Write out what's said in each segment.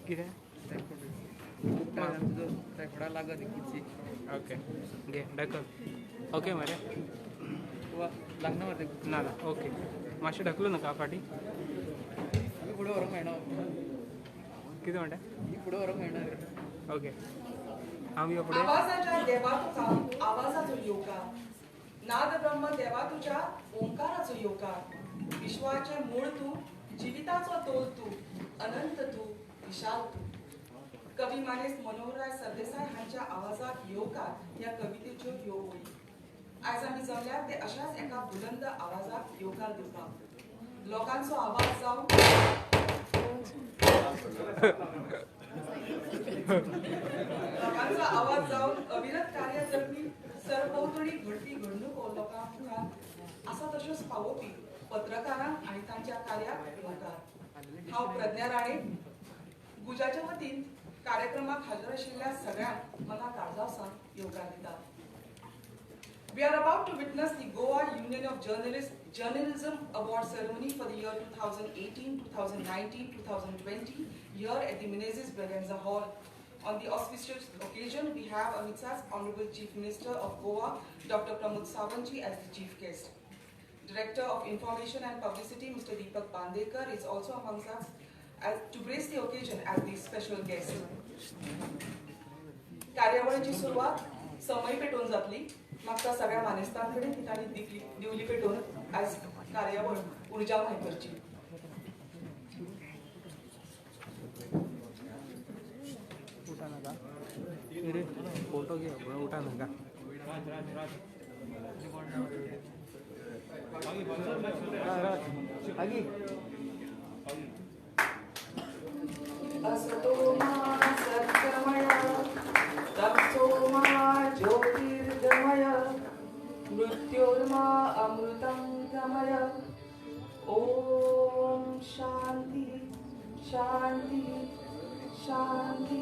कितें रेकॉर्डा लागत कितची ओके घे ढकल ओके मरे लागना मरे ना ना ओके मातशें ढकलू नका फाटी फुडें व्हरोंक मेळना कितें म्हणटा फुडें व्हरोंक मेळना ओके हांव यो फुडें आवाजाच्या देवा तुका आवाजाचो येवकार नाद ब्रह्म देवा तुझ्या ओंकाराचो येवकार विश्वाचे मूळ तू जिविताचो तोल तू अनंत तू विशाल तू कवी मानेस्त मनोहरराय सरदेसाय हांच्या आवाजात येवकार ह्या कवितेच्यो ह्यो ओळी आयज आमी जमल्यात ते अशाच एका बुलंद आवाजाक येवकार दिवपाक लोकांचो आवाज जावन लोकांचा आवाज जाऊन अविरत कार्य करपी सरभोंवतणी घडपी घडणूक लोकांक मुखार आसा तश्योच पावोवपी पत्रकारांक आनी तांच्या कार्याक येवकार हांव प्रज्ञा राणे गुजाच्या वतीन कार्यक्रमाक हाजीर आशिल्ल्या सगळ्यांक मना काळजावसान येवकार दिता We are about to witness the Goa Union of Journalism Award ceremony for the year 2018, 2019, 2020 here at the Menezes Braganza Hall. On the auspicious occasion, we have Amitsa's Honorable Chief Minister of Goa, Dr. Pramod Sawantji, as the chief guest. Director of Information and Publicity, Mr. Deepak Bandekar, is also amongst us to grace the occasion as the special guest. कार्यावळीची सुरुवात समय पेटोवन जातली मागता सगळ्या मानेस्तांकडे ती ताणी दिवली पेटोवन आज कार्यावळ उर्जामय करची उठा नका फोटो घे उठा नका असतो मा सत्कर्मय तमसो मा ज्योतिर्गमय मृत्योर्मा अमृतं गमय ओम शांति शांति शांति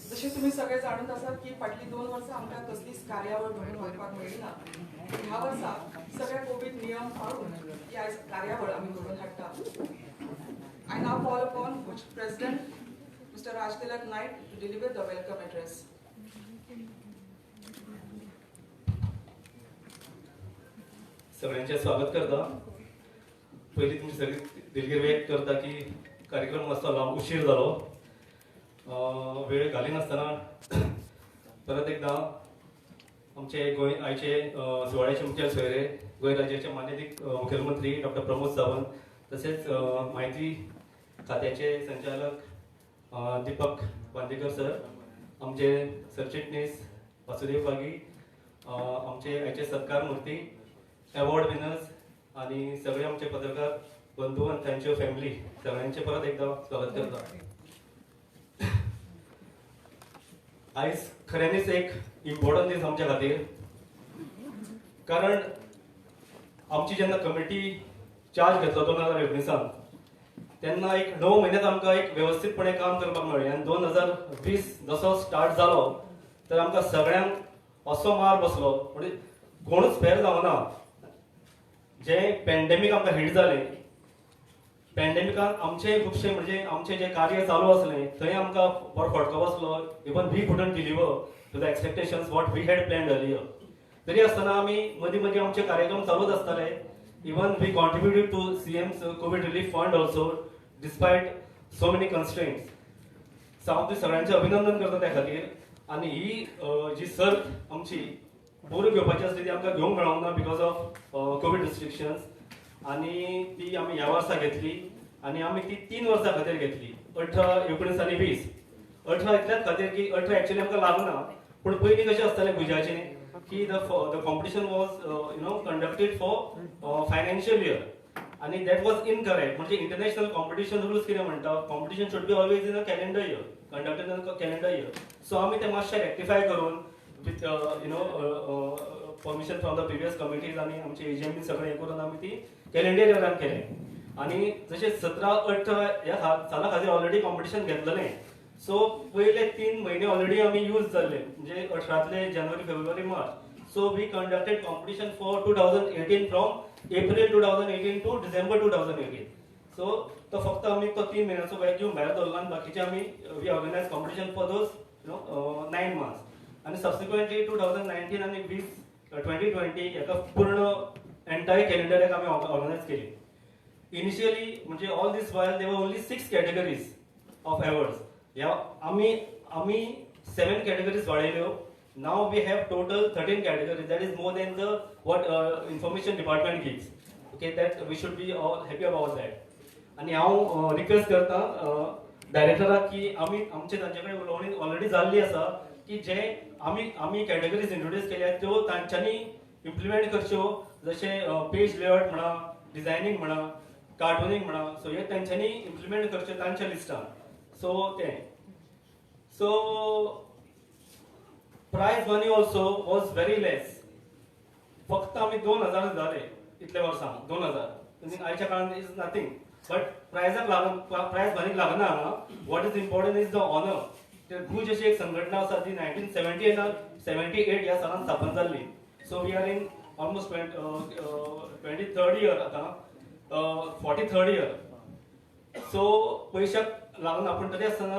जशें तुम्ही सगळे जाणून आसात की फाटली 2 वर्सां आमकां कसलीच कार्यावळ घडोवन हाडपाक मेळ्ळी ना ह्या वर्सा सगळे कोविड नियम पाळून ही आयज कार्यावळ आमी घडोवन हाडटा I now call upon president mister Rajtilak Naik to deliver the welcome address सगळ्यांचे स्वागत करता पयलीं तुमची सगळी दिलगीर व्यक्त करता की कार्यक्रम मातसो लांब उशीर जालो वेळ घालिनासतना परत एकदा आमचे गोंय आयचे सुवाळ्याचे मुखेल सोयरे गोंय राज्याचे माननीय मुखेलमंत्री डॉक्टर प्रमोद सावंत तसेच माहिती खात्याचे संचालक दीपक बांदेकर सर आमचे सरचिटणीस वासुदेव पागी आमचे आयचे सत्कार मूर्ती अवॉर्ड विनर्स आणि सगळे आमचे पत्रकार बंधू आणि त्यांचे फॅमिली सगळ्यांचे परत एकदा स्वागत करता आयज खऱ्यांनीच एक इम्पॉर्टंट दीस आमच्या खातीर कारण आमची जेन्ना कमिटी चार्ज घेतलो 2019 तेन्ना एक 9 म्हयन्यांत आमकां एक वेवस्थीतपणे काम करपाक मेळ्ळें आनी 2020 जसो स्टार्ट जालो तर आमकां सगळ्यांक असो मार बसलो म्हणजे कोणूच फेर जावना जे पॅन्डेमीक आमकां हिट जालें पॅन्डेमिकान आमचे खुबशे म्हणजे आमचे जे कार्य चालू असलें थंय आमकां बरो फटको बसलो even we couldn't deliver to the expectations what we had planned earlier तरी आसतना आमी मदीं मदीं आमचे कार्यक्रम चालूच आसताले even we contributed to CM's COVID relief fund also despite so many constraints हांव सगळ्यांचें अभिनंदन करता त्या खातीर आनी ही जी सर्त आमची बोर घेवपाची आसली ती आमकां घेवंक मेळोंक ना बिकॉज ऑफ कोविड रिस्ट्रिक्शन्स आणि ती आम्ही ह्या वर्सा घेतली आणि आम्ही ती 3 वर्सां खातीर घेतली 18, 19 आणि 20 18 इतल्याच खातीर की 18 एक्चुअली आमकां लागना, पूण पयलीं कशें आसतालें भुजाचें की the competition was conducted for financial year आणि दॅट वॉज इनकरेक्ट. म्हणजे इंटरनॅशनल कॉम्पिटिशन रुल्स कितें म्हणटा, competition should be always in a calendar year, conducted in a calendar year. So आमी तें मातशें रेक्टिफाय करून with permission from the previous committees आणि आमचे एजीएम सगळें हें करून आमी ती कॅलेंडर इयरान केलें. आणि जशें 17-18 ह्या साला खातीर ऑलरेडी कॉम्पिटिशन घेतलेलें. सो पयले 3 महिने ऑलरेडी आमी यूज जाल्ले, म्हणजे 18तले जानेवारी, फेब्रुवारी, मार्च. So we conducted competition for 2018 from April 2018 to December 2018. So तो फक्त आमी तो 3 महिन्याचो वॅक घेवन भायर दवरलो आनी बाकीचे आमी we organise competition for those 9 months. आणि सबसिक्वेंटली 2019 आणि 2020 हेका पूर्ण एंटायर कॅलेंडर आमी ऑर्गनायज केली. इनिशियली म्हणजे all these while there only 6 categories of awards. आमी 7 कॅटेगरीज वाडयल्यो. Now we have total 13 categories. That is more than the what information department gives. Okay, that we should be all happy about that. आणि हांव request करता डायरेक्टराक की आमचे तांचे कडेन उलोवणी ऑलरेडी जाल्ली आसा की जे आमी कॅटेगरीज इंट्रोड्यूस केल्या त्यो तांच्यांनी इम्प्लिमेंट करच्यो. जशे पेज लेआउट म्हणा, डिझायनिंग म्हणा, कार्टुनींग म्हणा. सो हे तांच्यांनी इम्प्लिमेंट करचे तांच्या लिस्टान. So prize money also was very less. फक्त आमी 2000 दिताले इतल्या वर्सां, 2000. आयच्या काळान इज नथिंग. बट प्राइज मनीक लागना. What is important is the honour. Bhuj अशी एक संघटना आसा ती 1978 ह्या सालान स्थापन जाल्ली. So we are in almost 23rd year आता, 43rd इयर. सो पयशाक लागून आपण तरी आसतना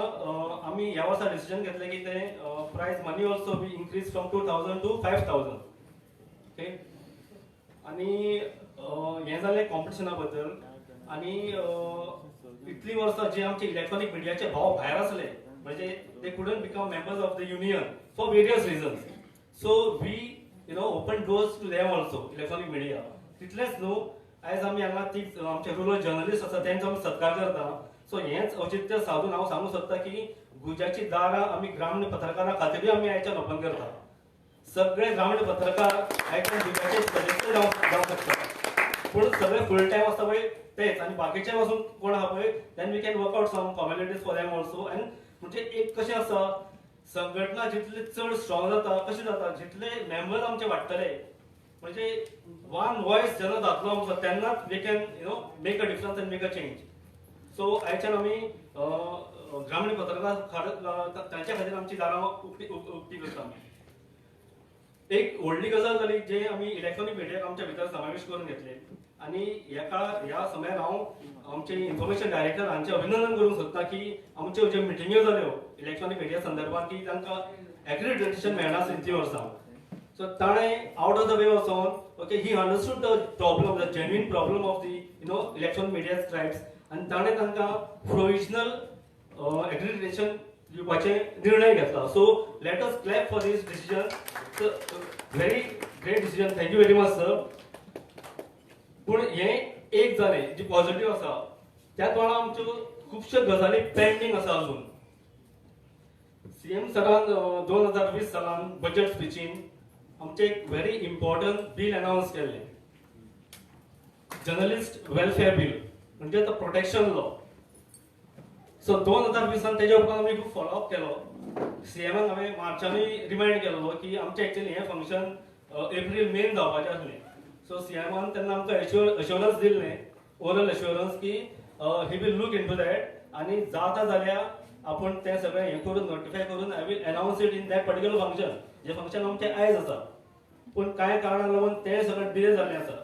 आमी ह्या वर्सा डिसिजन घेतलें की ते prize money also be increase from 2000 to 5000. Okay, आणि हें जालें कॉम्पिटिशना बद्दल. आणि इतली वर्सां जे आमचे इलेक्ट्रॉनिक मिडियाचे भाव भायर आसले, म्हणजे they couldn't become members of the union for various reasons. So we open doors to them also, electronic media. तितलेंच न्हू, आयज आमी हांगा ती आमचे रुरल जर्नलिस्ट आसा तेंचो आमी सत्कार करता. सो हेंच औचित्य साधून हांव सांगूं सोदता की गुजाची दारां आमी ग्रामीण पत्रकारां खातीरूय आमी आयच्यान ओपन करता. सगळे ग्रामीण पत्रकार आयच्यान गुजाचे सदस्य जावंक शकता. पूण सगळे फुल टायम आसता पळय तेच, आणि बाकीचे पासून कोण आहा पळय, then we can work out some formalities for them also. And म्हणजे एक कशें आसा, संघटना जितली चड स्ट्रॉंग जाता कशें जाता, जितले मेंबर्स आमचे वाडटले, म्हणजे वन वॉयस जेन्ना जातलो आमचो तेन्नाच we can make a difference and make a change. So आयच्यान आमी ग्रामीण पत्रकार तांच्या खातीर आमची दारां उक्ती करता. एक व्हडली गजाल जाली जे आमी इलेक्ट्रॉनिक मिडियाक आमच्या भितर समावेश करून घेतले. आणि ह्या समयार हांव आमचे इन्फॉर्मेशन डायरेक्टर हांचे अभिनंदन करूंक सोदता की आमच्यो ज्यो मिटिंग्यो जाल्यो इलेक्ट्रॉनिक मिडिया संदर्भात की तांकां एक्रिडिटेशन मेळना इतलीं वर्सां. सो ताणें आउट ऑफ द वे वचोन okay he understood the problem, the genuine problem of the electronic media strikes. आणि ताणें तांकां प्रोविजनल एक्रिडिटेशन दिवपाचे निर्णय घेतला. So let us clap for this decision. Very great decision. Thank you very much sir. पूण हें एक जालें जी पॉझिटिव्ह आसा, त्याच वेळार आमच्यो खुबश्यो गजाली पेंडिंग आसा अजून. सीएम सरान 2020 सालान बजेट स्पीचीन आमचें एक व्हेरी इम्पॉर्टंट बील अनाउन्स केल्लें, जर्नलिस्ट वेलफेअर बील, म्हणजे तो प्रोटेक्शन लॉ. सो 2020 तेजे उपरांत आमी खूब फॉलोअप केलो. सीएमान हांवें मार्चानूय रिमाइंड केल्लो की आमचें एक्चुअली हें फंक्शन एप्रील मेन जावपाचें आसलें. सो सीएमान तेन्ना आमकां एश्युरन्स दिल्लें, ओरल एश्युरन्स की he will look into that, आनी जाता जाल्यार आपूण तें सगळें हें करून नोटिफाय करून I will announce it in that particular function. जें फंक्शन आमचें आयज आसा, पूण कांय कारणाक लागून तें सगळें डिले जाल्लें आसा.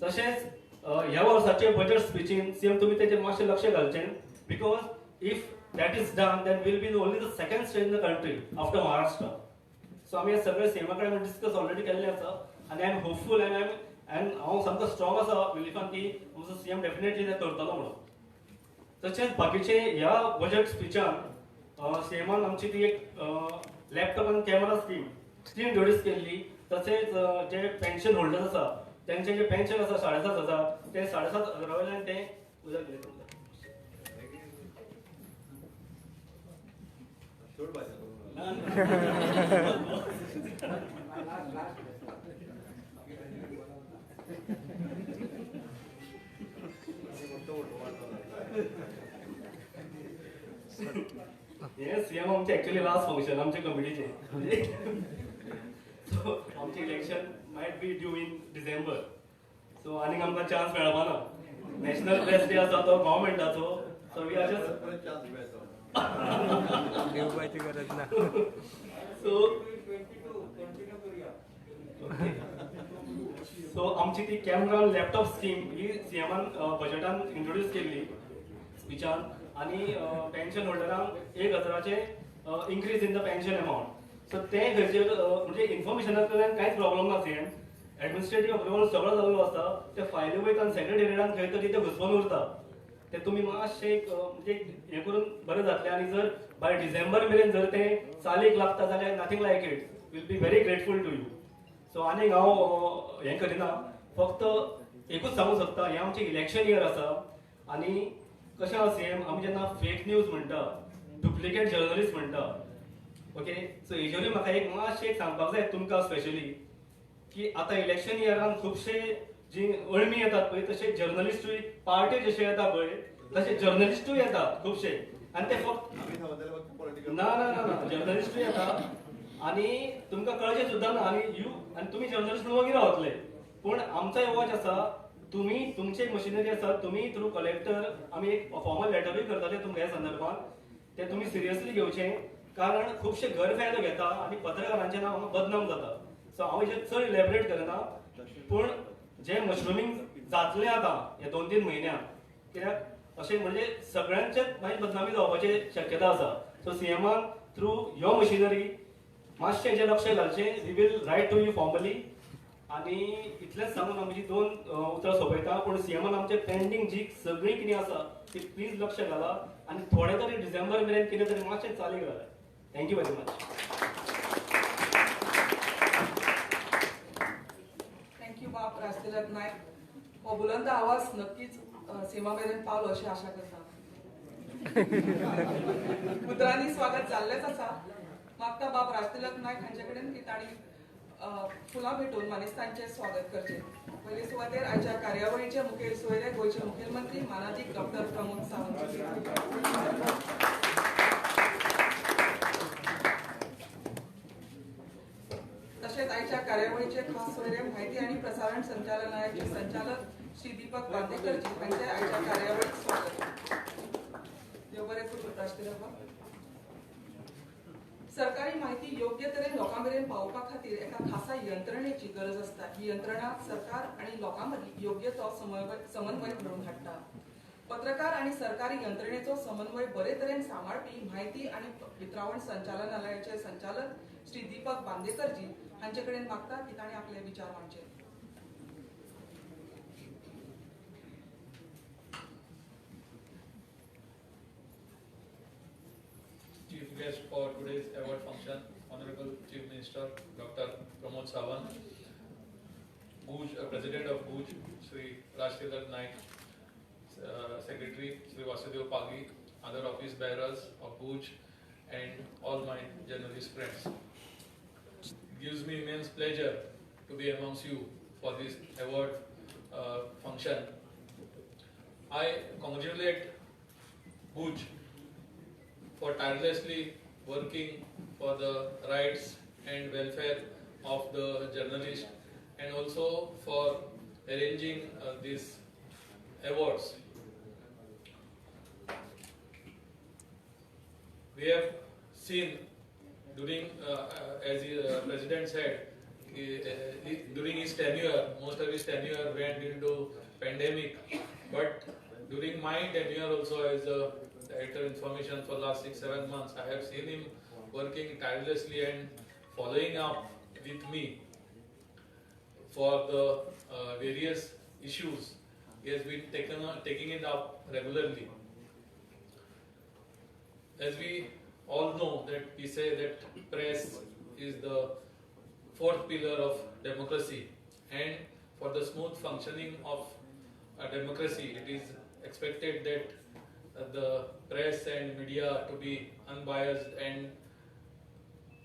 तशेंच ह्या वर्साचे बजेट स्पीचीन सीएम तुमी तेजेर मातशें लक्ष घालचें, because if that is done then we'll be only the second state in the country after Maharashtra. So आमी हे सगळे सीएमाकडे डिस्कस ऑलरेडी केल्ले आसा, आनी आय एम होपफुल एंड हांव सामको स्ट्रॉंग आसा बिलिफान की आमचो सीएम डेफिनेटली ते करतलो म्हणून. तशेंच बाकीचे ह्या बजेट स्पीचान सीएमान आमची ती एक लॅपटॉप आनी कॅमेरा स्कीम इंट्रोड्यूस केल्ली. तशेंच जे पेन्शन होल्डर्स आसा त्यांचे जे पेन्शन आसा 7,500 ते 7,500 वयल्यान ते हे सीएम आमचे ऍक्च्युअली लास्ट फंक्शन आमच्या कमिटीचे सो आमचे election might be due in December so आनीक आमकां चान्स मेळपा ना नॅशनल प्रेस डे आसा तो गव्हर्मेंटाचो सो वी आर जस्ट घेवपाची गरज ना सो सो आमची ती कॅमेरा लॅपटॉप स्कीम ही सीएमान बजेटान इंट्रोड्यूस केल्ली स्पिचान आणि पेन्शन होल्डरांक 1000चे increase in the pension amount so ते गरजे म्हणजे इन्फॉर्मेशनांतल्यान कांयच प्रॉब्लेम ना सीएम ऍडमिनिस्ट्रेटिव्ह अप्रुवल सगळो जाल्लो आसा ते फायली वयता आनी सेक्रेटेरियटान खंय तरी ते घुसपून उरता ते तुमी मातशें एक म्हणजे हे करून बरें जातलें आनी जर बाय डिसेंबर मेरेन जर ते चालीक लागता जाल्यार nothing like it will be very grateful to you so आनीक हांव हें करिना फक्त एकूच सांगूंक सोदता हें आमचें इलेक्शन इयर आसा आनी कशें आसा सीएम आमी जेन्ना फेक न्यूज म्हणटा डुप्लिकेट जर्नलिस्ट म्हणटा ओके सो हेजेरूय म्हाका एक मातशें एक सांगपाक जाय तुमकां स्पेशली की आतां इलेक्शन इयरान खुबशे जी अळमी येतात पळय तशे जर्नलिस्टूय पार्टी जशे येता पळय तशे जर्नलिस्टूय येतात खुबशे आनी ते फक्त ना ना ना ना जर्नलिस्टूय येतात आनी तुमकां कळचें सुद्दां ना आनी तुमी जर्नलिस्ट म्हणून वगैरे रावतले पूण आमचो वॉच आसा तुमी तुमची मशिनरी आसा तुमी थ्रू कलेक्टर आमी एक फॉर्मल लेटरूय करताले तुमच्या ह्या संदर्भात ते तुमी सिरियसली घेवचें कारण खुबशे गैरफायदो घेता आनी पत्रकारांचें नांव हांगा बदनाम जाता सो हांव हेजेर चड इलॅबरेट करना पूण जे मशरुमींग जातलें आतां हे 2-3 म्हयन्यान कित्याक अशें म्हणजे सगळ्यांचेच मागीर बदनामी जावपाची शक्यता आसा सो सीएमान थ्रू यो मशिनरी मातशें हेजेर लक्ष घालचें we will write to you formally आनी इतलेंच सांगून हांव म्हजी 2 उतरां सोंपयता पूण सीएमान आमचें पेंडींग जी सगळीं कितें आसा ती प्लीज लक्ष घाला आनी थोडे तरी डिसेंबर मेरेन कितें तरी मातशें चालीक घाला थँक्यू वेरी मच थँक्यू बाप राजतिलक नायक हो बुलंद आवाज नक्कीच सीमा मेरेन पावलो अशी आशा करता उतरांनी स्वागत जाल्लेच आसा मागता बाप राजतिलक नायक हांचे कडेन की तांणी फुलां भेटून मानेस्तांचें स्वागत करचें पयले सुवातेर आयच्या कार्यावळीचे मुखेल सोयरे गोंयचे मुखेलमंत्री मानाजीक डॉक्टर प्रमोद सावंत तशेंच आयच्या कार्यावळीचे खास सोयरे म्हायती आनी प्रसारण संचालनालयाचे संचालक श्री दीपक बांदेकरजी हांचे आयच्या कार्यावळीत स्वागत देव बरें करूं राजतिलक बाब सरकारी माहिती योग्य तरेन लोकां मेरेन पावोवपा खातीर एका खासा यंत्रणेची गरज आसता ही यंत्रणा सरकार आनी लोकां मदीं योग्य तो समन्वय घडोवन हाडटा पत्रकार आनी सरकारी यंत्रणेचो समन्वय बरे तरेन सांबाळपी म्हायती आनी वितरावण संचालनालयाचे संचालक श्री दीपक बांदेकरजी हांचे कडेन मागता की ताणें आपले विचार मांडचे Chief guest for today's award function, Honorable Chief Minister Dr. Pramod Sawant, President of Bhuj, Sri Rajtilak Naik, Secretary Sri Vasudev Pagi, other office bearers of Bhuj, and all my journalist friends. It gives me immense pleasure to be amongst you for this award function. I congratulate Bhuj for tirelessly working for the rights and welfare of the journalist and also for arranging these awards. We have seen during, as the President said, during his tenure, most of his tenure went into pandemic, but during my tenure also as a Director Information for the last 6-7 months, I have seen him working tirelessly and following up with me for the various issues. He has been taking it up regularly. As we all know that we say that press is the 4th pillar of democracy, and for the smooth functioning of a democracy, it is expected that the press and media to be unbiased and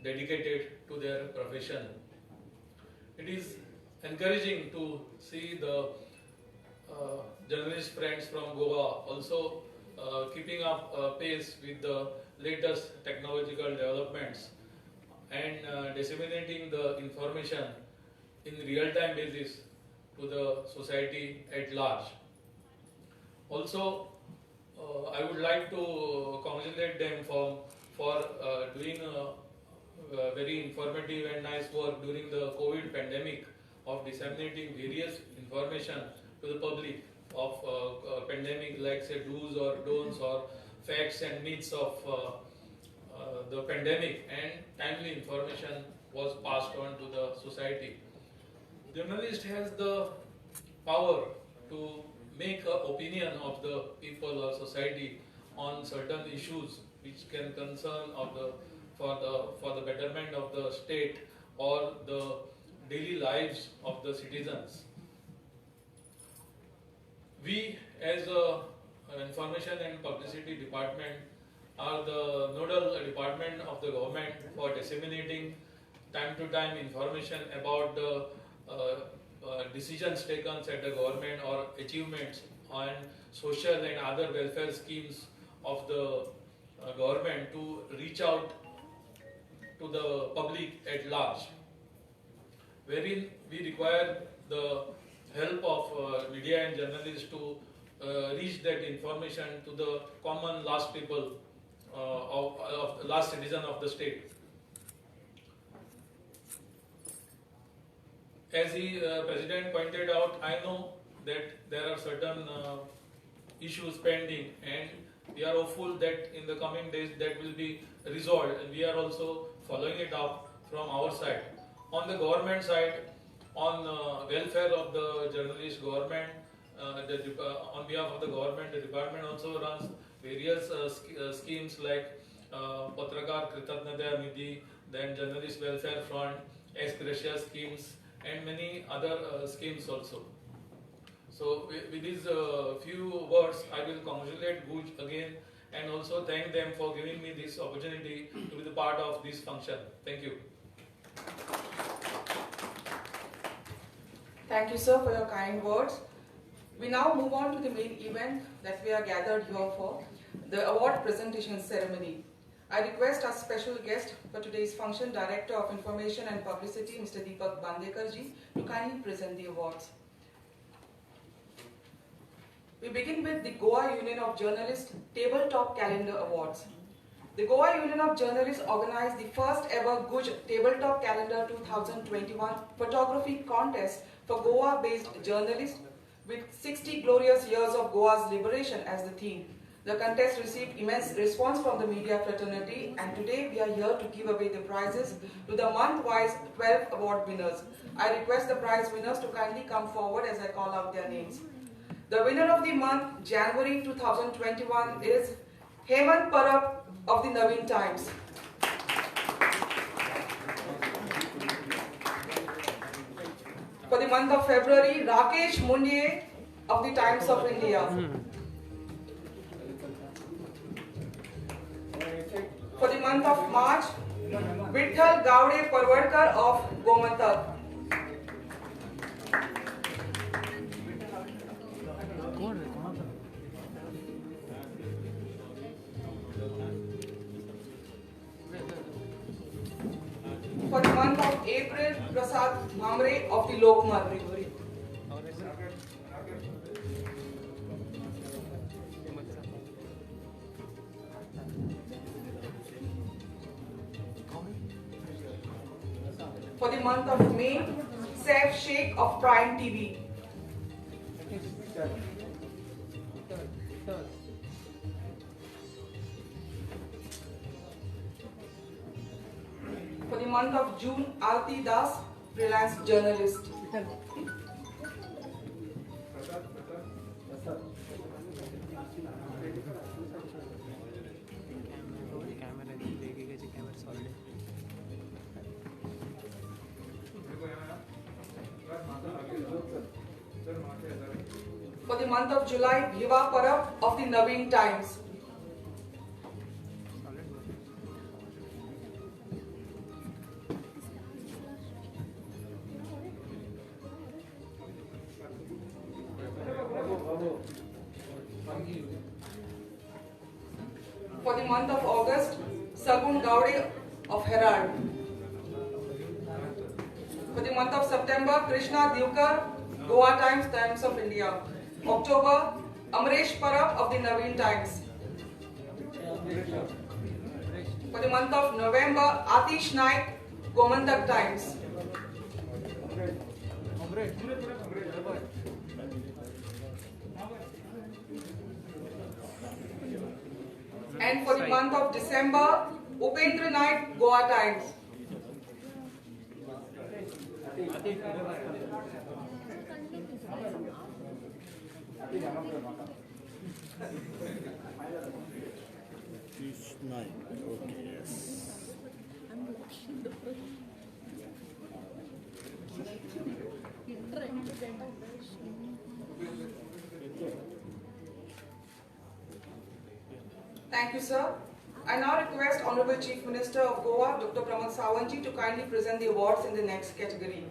dedicated to their profession. It is encouraging to see the journalist friends from Goa also keeping up pace with the latest technological developments and disseminating the information in real-time basis to the society at large. Also, I would like to congratulate them for doing very informative and nice work during the COVID pandemic of disseminating various information to the public of pandemic, like say do's or don'ts or facts and myths of the pandemic, and timely information was passed on to the society. Journalist has the power to make an opinion of the people or society on certain issues which can concern of the for the betterment of the state or the daily lives of the citizens. We as a information and publicity department are the nodal department of the government for disseminating time to time information about the decisions taken at the government or achievements on social and other welfare schemes of the government to reach out to the public at large, wherein we require the help of media and journalists to reach that information to the common last people of the last citizen of the state. As the President pointed out, I know that there are certain issues pending, and we are hopeful that in the coming days that will be resolved, and we are also following it up from our side. On the government side, on welfare of the journalist, government, on behalf of the government, the department also runs various schemes like Patrakar Kritatnadaya Nidhi, then Journalist Welfare Fund, ex gratia schemes, and many other schemes also. So with these few words, I will congratulate Guj again and also thank them for giving me this opportunity to be the part of this function. Thank you. Thank you, sir, for your kind words. We now move on to the main event that we are gathered here for, the award presentation ceremony. I request our special guest for today's function, Director of Information and Publicity, Mr. Deepak Bandekarji, to kindly present the awards. We begin with the Goa Union of Journalists Tabletop Calendar Awards. The Goa Union of Journalists organized the first ever Guj Tabletop Calendar 2021 photography contest for Goa-based journalists with 60 glorious years of Goa's liberation as the theme. The contest received immense response from the media fraternity, and today we are here to give away the prizes to the month-wise 12 award winners. I request the prize winners to kindly come forward as I call out their names. The winner of the month, January 2021, is Hemant Parab of the Navin Times. For the month of February, Rakesh Mundye of the Times of India. For the month of March, Vitthal Gowde Parwadkar of Gomantak. For the month of April, Prasad Bhamre of the Lokmat. For the month of May, Saif Sheikh of Prime TV. For the month of June, Alti Das, freelance journalist. For the month of July, Bhiva Parab of the Navin Times. For the month of August, Sagun Gowde of Herald. For the month of September, Krishna Divkar, Goa Times, Times of India. October, Amresh Parab of the Naveen Times. For the month of November, Atish Naik, Gomantak Times. And for the month of December, Upendra Naik, Goa Times. Thank you, sir. I now request Honorable Chief Minister of Goa, Dr. Pramod Sawantji, to kindly present the awards in the next category.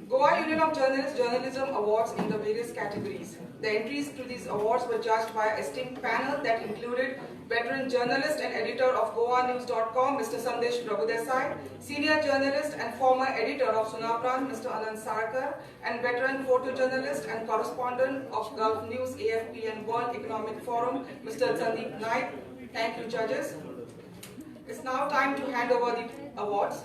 Goa Union of Journalists Journalism Awards in the various categories. The entries to these awards were judged by an esteemed panel that included veteran journalist and editor of GoaNews.com, Mr. Sandesh Prabhudesai, senior journalist and former editor of Sunapran, Mr. Anand Sarkar, and veteran photojournalist and correspondent of Gulf News, AFP and World Economic Forum, Mr. Sandeep Naik. Thank you, judges. It's now time to hand over the awards.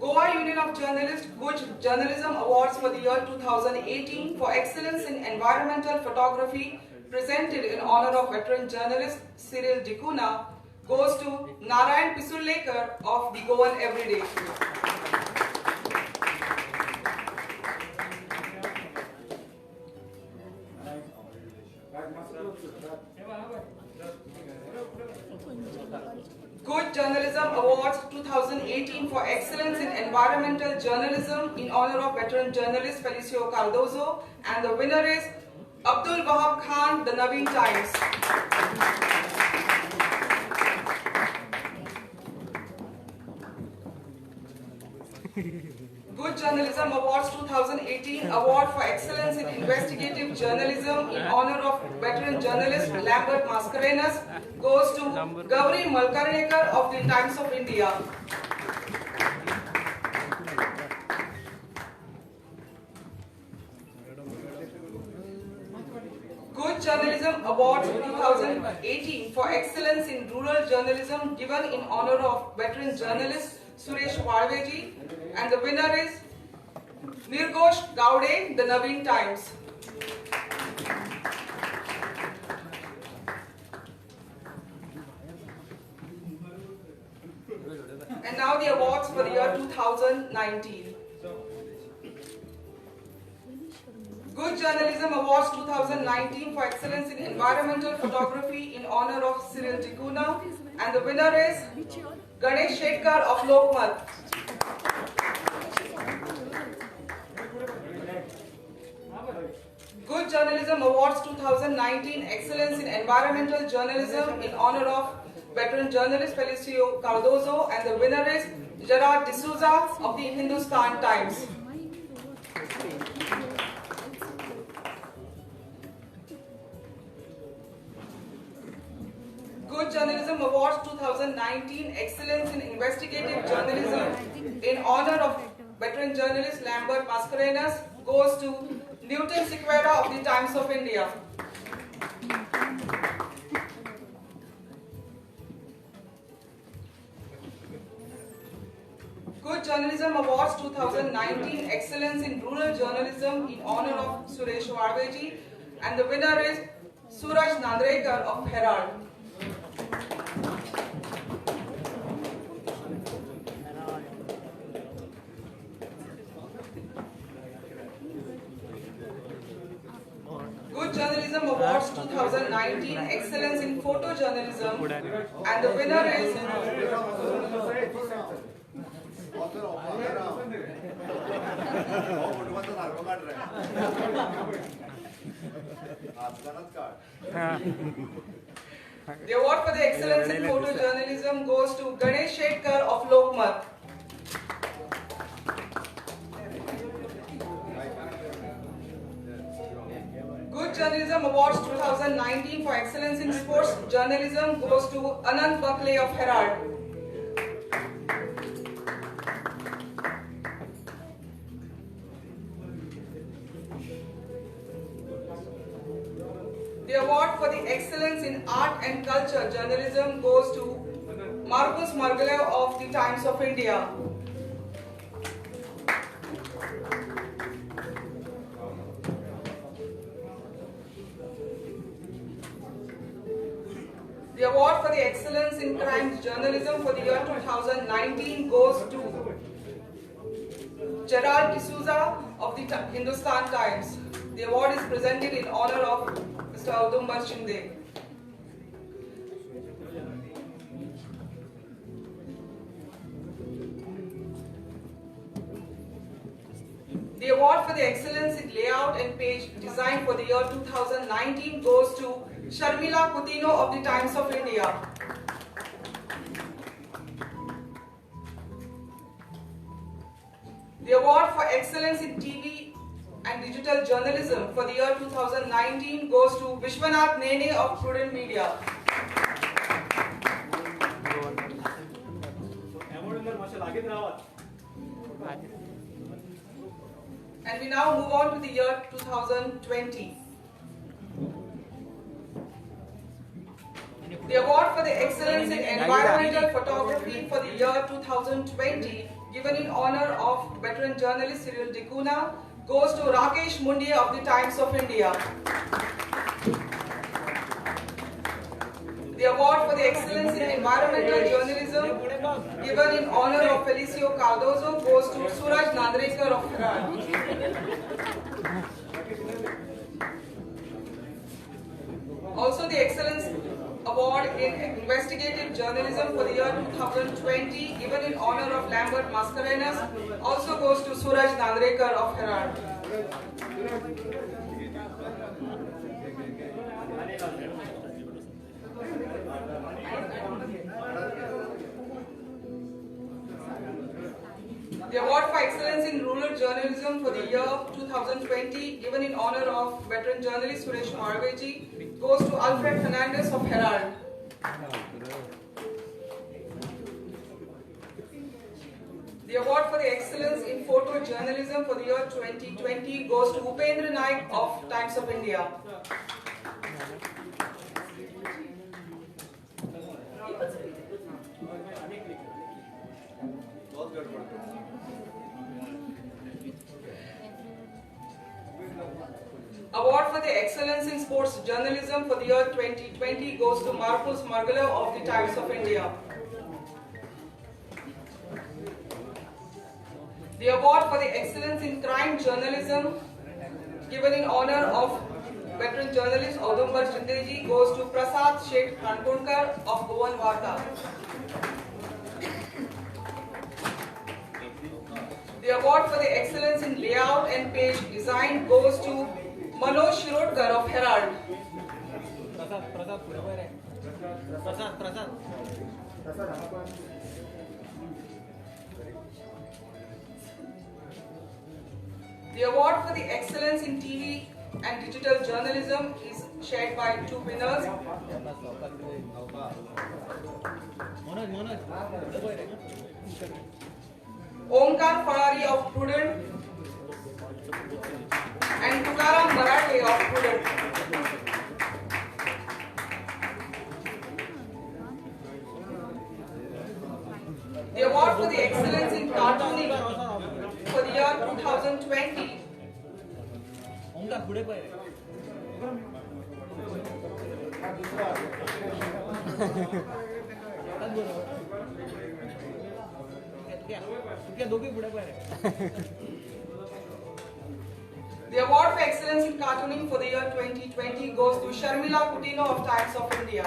Goa Union of Journalists Guj Journalism Awards for the year 2018 for excellence in environmental photography, presented in honor of veteran journalist Cyril Dikuna, goes to Narayan Pisullekar of the Goan Everyday. Good Journalism Awards 2018 for excellence in environmental journalism in honor of veteran journalist Felicio Cardozo, and the winner is Abdul Wahab Khan, The Naveen Times. Good Journalism Awards 2018 Award for Excellence in Investigative Journalism in honor of veteran journalist Lambert Mascarenhas goes to Gauri Malkarnekar of the Times of India. Good Journalism Awards 2018 for Excellence in Rural Journalism given in honor of veteran journalist Suresh Walveji, and the winner is Nirghosh Gowde, The Naveen Times. And now the awards for the year 2019. Good Journalism Awards 2019 for Excellence in Environmental Photography in honor of Cyril Dikuna, and the winner is Ganesh Shetkar of Lokmat. Good Journalism Awards 2019 Excellence in Environmental Journalism in honor of veteran journalist Felicio Cardozo, and the winner is Gerard D'Souza of the Hindustan Times. Good Journalism Awards 2019 Excellence in Investigative Journalism in honor of veteran journalist Lambert Mascarenhas goes to Newton Sequeira of the Times of India. Good Journalism Awards 2019 Excellence in Rural Journalism in honor of Suresh Walveji, and the winner is Suraj Nandrekar of Herald. Good Journalism Awards 2019 Excellence in Photojournalism, and the winner is the award for the excellence in photojournalism goes to Ganesh Shetkar of Lokmat. Good Journalism Awards 2019 for Excellence in Sports Journalism goes to Anand Bakle of Herald. The award for the Excellence in Art and Culture Journalism goes to Marcus Margalev of the Times of India. The award for the Excellence in Crime Journalism for the year 2019 goes to Gerald D'Souza of the Hindustan Times. The award is presented in honor of Mr. Audumbar Shinde. The award for the Excellence in Layout and Page Design for the year 2019 goes to Sharmila Coutinho of the Times of India. The award for Excellence in TV and Digital Journalism for the year 2019 goes to Vishwanath Nene of Prudent Media. And we now move on to the year 2020. The award for the Excellence in Environmental Photography for the year 2020, given in honor of veteran journalist Cyril Dicuna, goes to Rakesh Mundia of the Times of India. The award for the Excellence in Environmental Journalism, given in honor of Felicio Cardozo, goes to Suraj Nandrekar of Herald. Also, the Excellence Award in Investigative Journalism for the year 2020, given in honor of Lambert Mascarenhas, also goes to Suraj Nandrekar of Herald. The award for Excellence in Rural Journalism for the year 2020, given in honor of veteran journalist Suresh Marveji, goes to Alfred Fernandez of Herald. The award for the Excellence in Photojournalism for the year 2020 goes to Upendra Naik of Times of India. Award for the Excellence in Sports Journalism for the year 2020 goes to Marcus Margalev of the Times of India. The award for the Excellence in Crime Journalism, given in honor of veteran journalist Audumbar Shinde goes to Prasad Sheth Rankonkar of Goan Varta. The award for the Excellence in Layout and Page Design goes to Manoj Shirodkar of Herald. The award for the Excellence in TV and Digital Journalism is shared by two winners. Omkar Farari of Prudent and Tukaram Marathe of Prudent. The award for the Excellence in Cartooning for the year 2020 The award for Excellence in Cartooning for the year 2020 goes to Sharmila Coutinho of Times of India.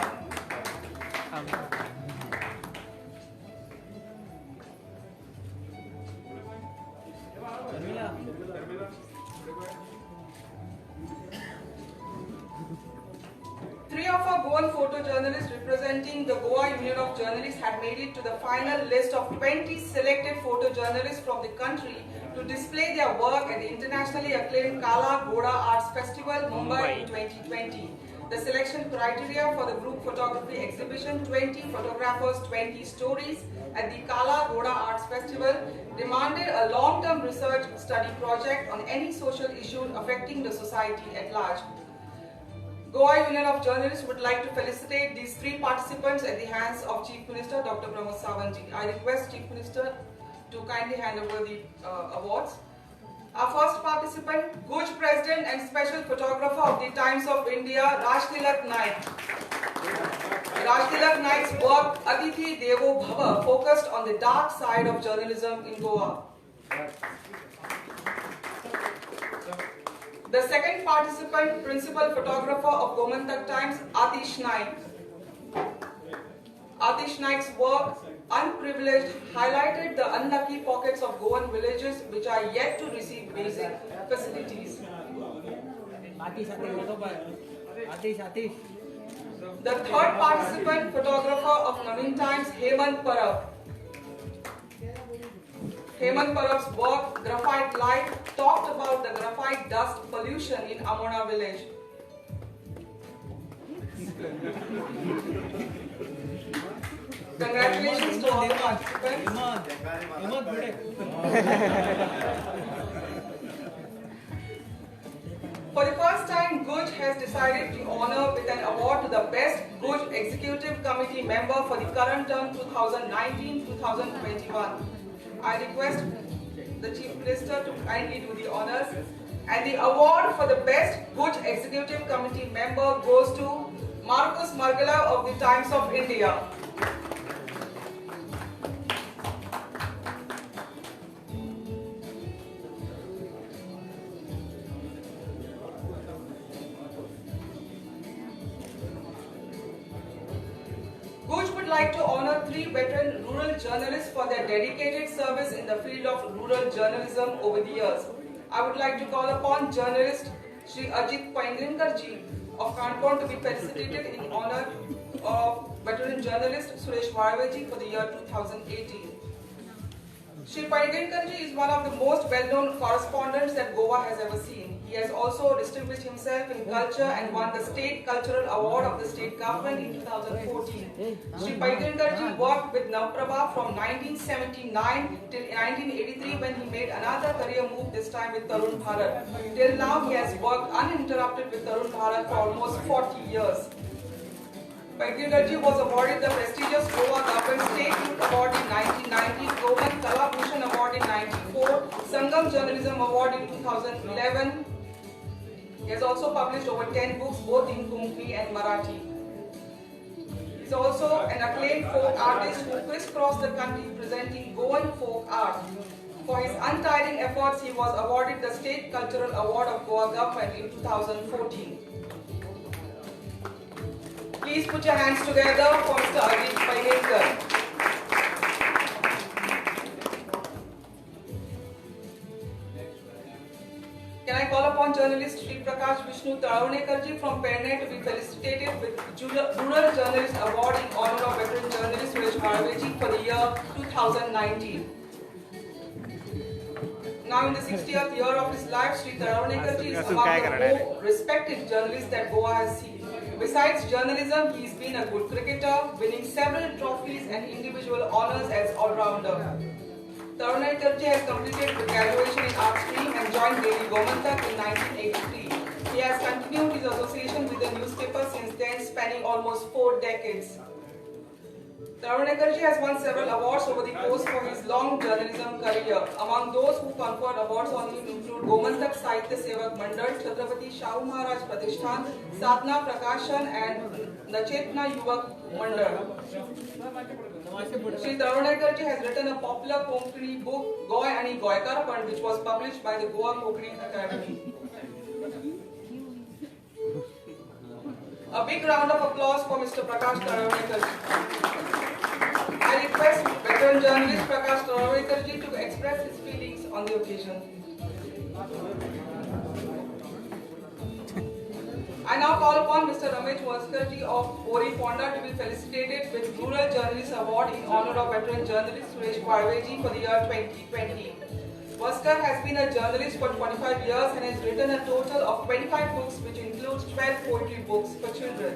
Three of our Goan photojournalists representing the Goa Union of Journalists had made it to the final list of 20 selected photojournalists from the country to display their work at the internationally acclaimed Kala Ghoda Arts Festival, Mumbai in 2020. The selection criteria for the group photography exhibition 20 Photographers 20 Stories at the Kala Ghoda Arts Festival demanded a long-term research study project on any social issue affecting the society at large. Goa Union of Journalists would like to felicitate these three participants at the hands of Chief Minister Dr. Pramod Sawant. I request Chief Minister to kindly hand over the awards. Our first participant, Guj President and Special Photographer of the Times of India, Rajtilak Naik. Rajtilak Naik's work, Atithi Devo Bhava, focused on the dark side of journalism in Goa. The second participant, Principal Photographer of Gomantak Times, Atish Naik. Atish Naik's work, Unprivileged, highlighted the unlucky pockets of Goan villages which are yet to receive basic facilities. The third participant, photographer of Naveen Times, Hemant Parab. Hemant Parab's work, Graphite Light, talked about the graphite dust pollution in Amona village. Congratulations to all the participants. For the first time, Guj has decided to honor with an award to the best Guj Executive Committee member for the current term 2019-2021. I request the Chief Minister to kindly do the honors. And the award for the best Guj Executive Committee member goes to Marcus Margala of the Times of India. Guj would like to honor three veteran rural journalists for their dedicated service in the field of rural journalism over the years. I would like to call upon journalist Shri Ajit Painginkarji of Kanpur to be felicitated in honor of veteran journalist Suresh Varveji for the year 2018. Shri Painginkarji is one of the most well-known correspondents that Goa has ever seen. He has also distinguished himself in culture and won the State Cultural Award of the state government in 2014. Shri Painginkarji worked with Navprabha from 1979 till 1983 when he made another career move, this time with Tarun Bharat. Till now he has worked uninterrupted with Tarun Bharat for almost 40 years. Painginkarji was awarded the prestigious Goa Government State Youth Award in 1990, Govan Kala Bhushan Award in 1994, Sangam Journalism Award in 2011. He has also published over 10 books both in Konkani and Marathi. He is also an acclaimed folk artist who crisscrossed the country presenting Goan folk art. For his untiring efforts, he was awarded the State Cultural Award of Goa Government in 2014. Please put your hands together for Mr. Ajit Painginkar. Can I call upon journalist Sri Prakash Vishnu Taravnekarji from Perne to be felicitated with Rural Journalist Award in honor of veteran journalist Suresh Varveji for the year 2019. Now in the 60th year of his life, Sri Taravnekarji is among the more respected journalists that Goa has seen. Besides journalism, he has been a good cricketer, winning several trophies and individual honours as all-rounder. Taravnekarji has completed the graduation in art stream and joined Daily Gomantak in 1983. He has continued his association with the newspaper since then, spanning almost 4 decades. Taravnekarji has won several awards over the course for his long journalism career. Among those who conferred awards on him include Gomantak Sahitya Sevak Mandal, Chhatrapati Shahu Maharaj Pratishthan, Sadhana Prakashan and Nachetna Yuvak Mandal. Shri Taravnekarji has written a popular Konkani book, Goy Ani Goykarpan, which was published by the Goa Konkani Academy. A big round of applause for Mr. Prakash Taravnekarji. I request veteran journalist Prakash Taravnekarji to express his feelings on the occasion. I now call upon Mr. Ramesh Vaskarji of Ori Fonda to be felicitated with Rural Journalist Award in honor of veteran journalist Suresh Varveji for the year 2020. Vaskar has been a journalist for 25 years and has written a total of 25 books, which includes 12 poetry books for children.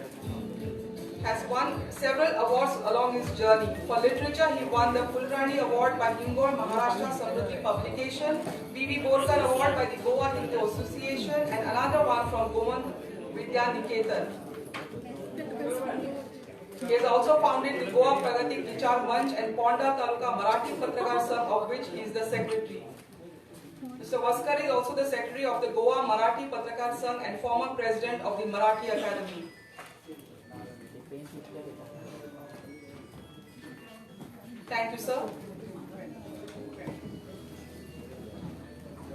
Has won several awards along his journey. For literature, he won the Fulrani Award by Hingol Maharashtra Samruddhi Publication, B.V. Borkar Award by the Goa Hindu Association, and another one from Goman Vidya Niketan. He has also founded the Goa Pragati Vichar Manch and Ponda Taluka Marathi Patrakar Sangh, of which he is the secretary. Mr. Vaskar is also the secretary of the Goa Marathi Patrakar Sangh and former president of the Marathi Academy. Thank you, sir.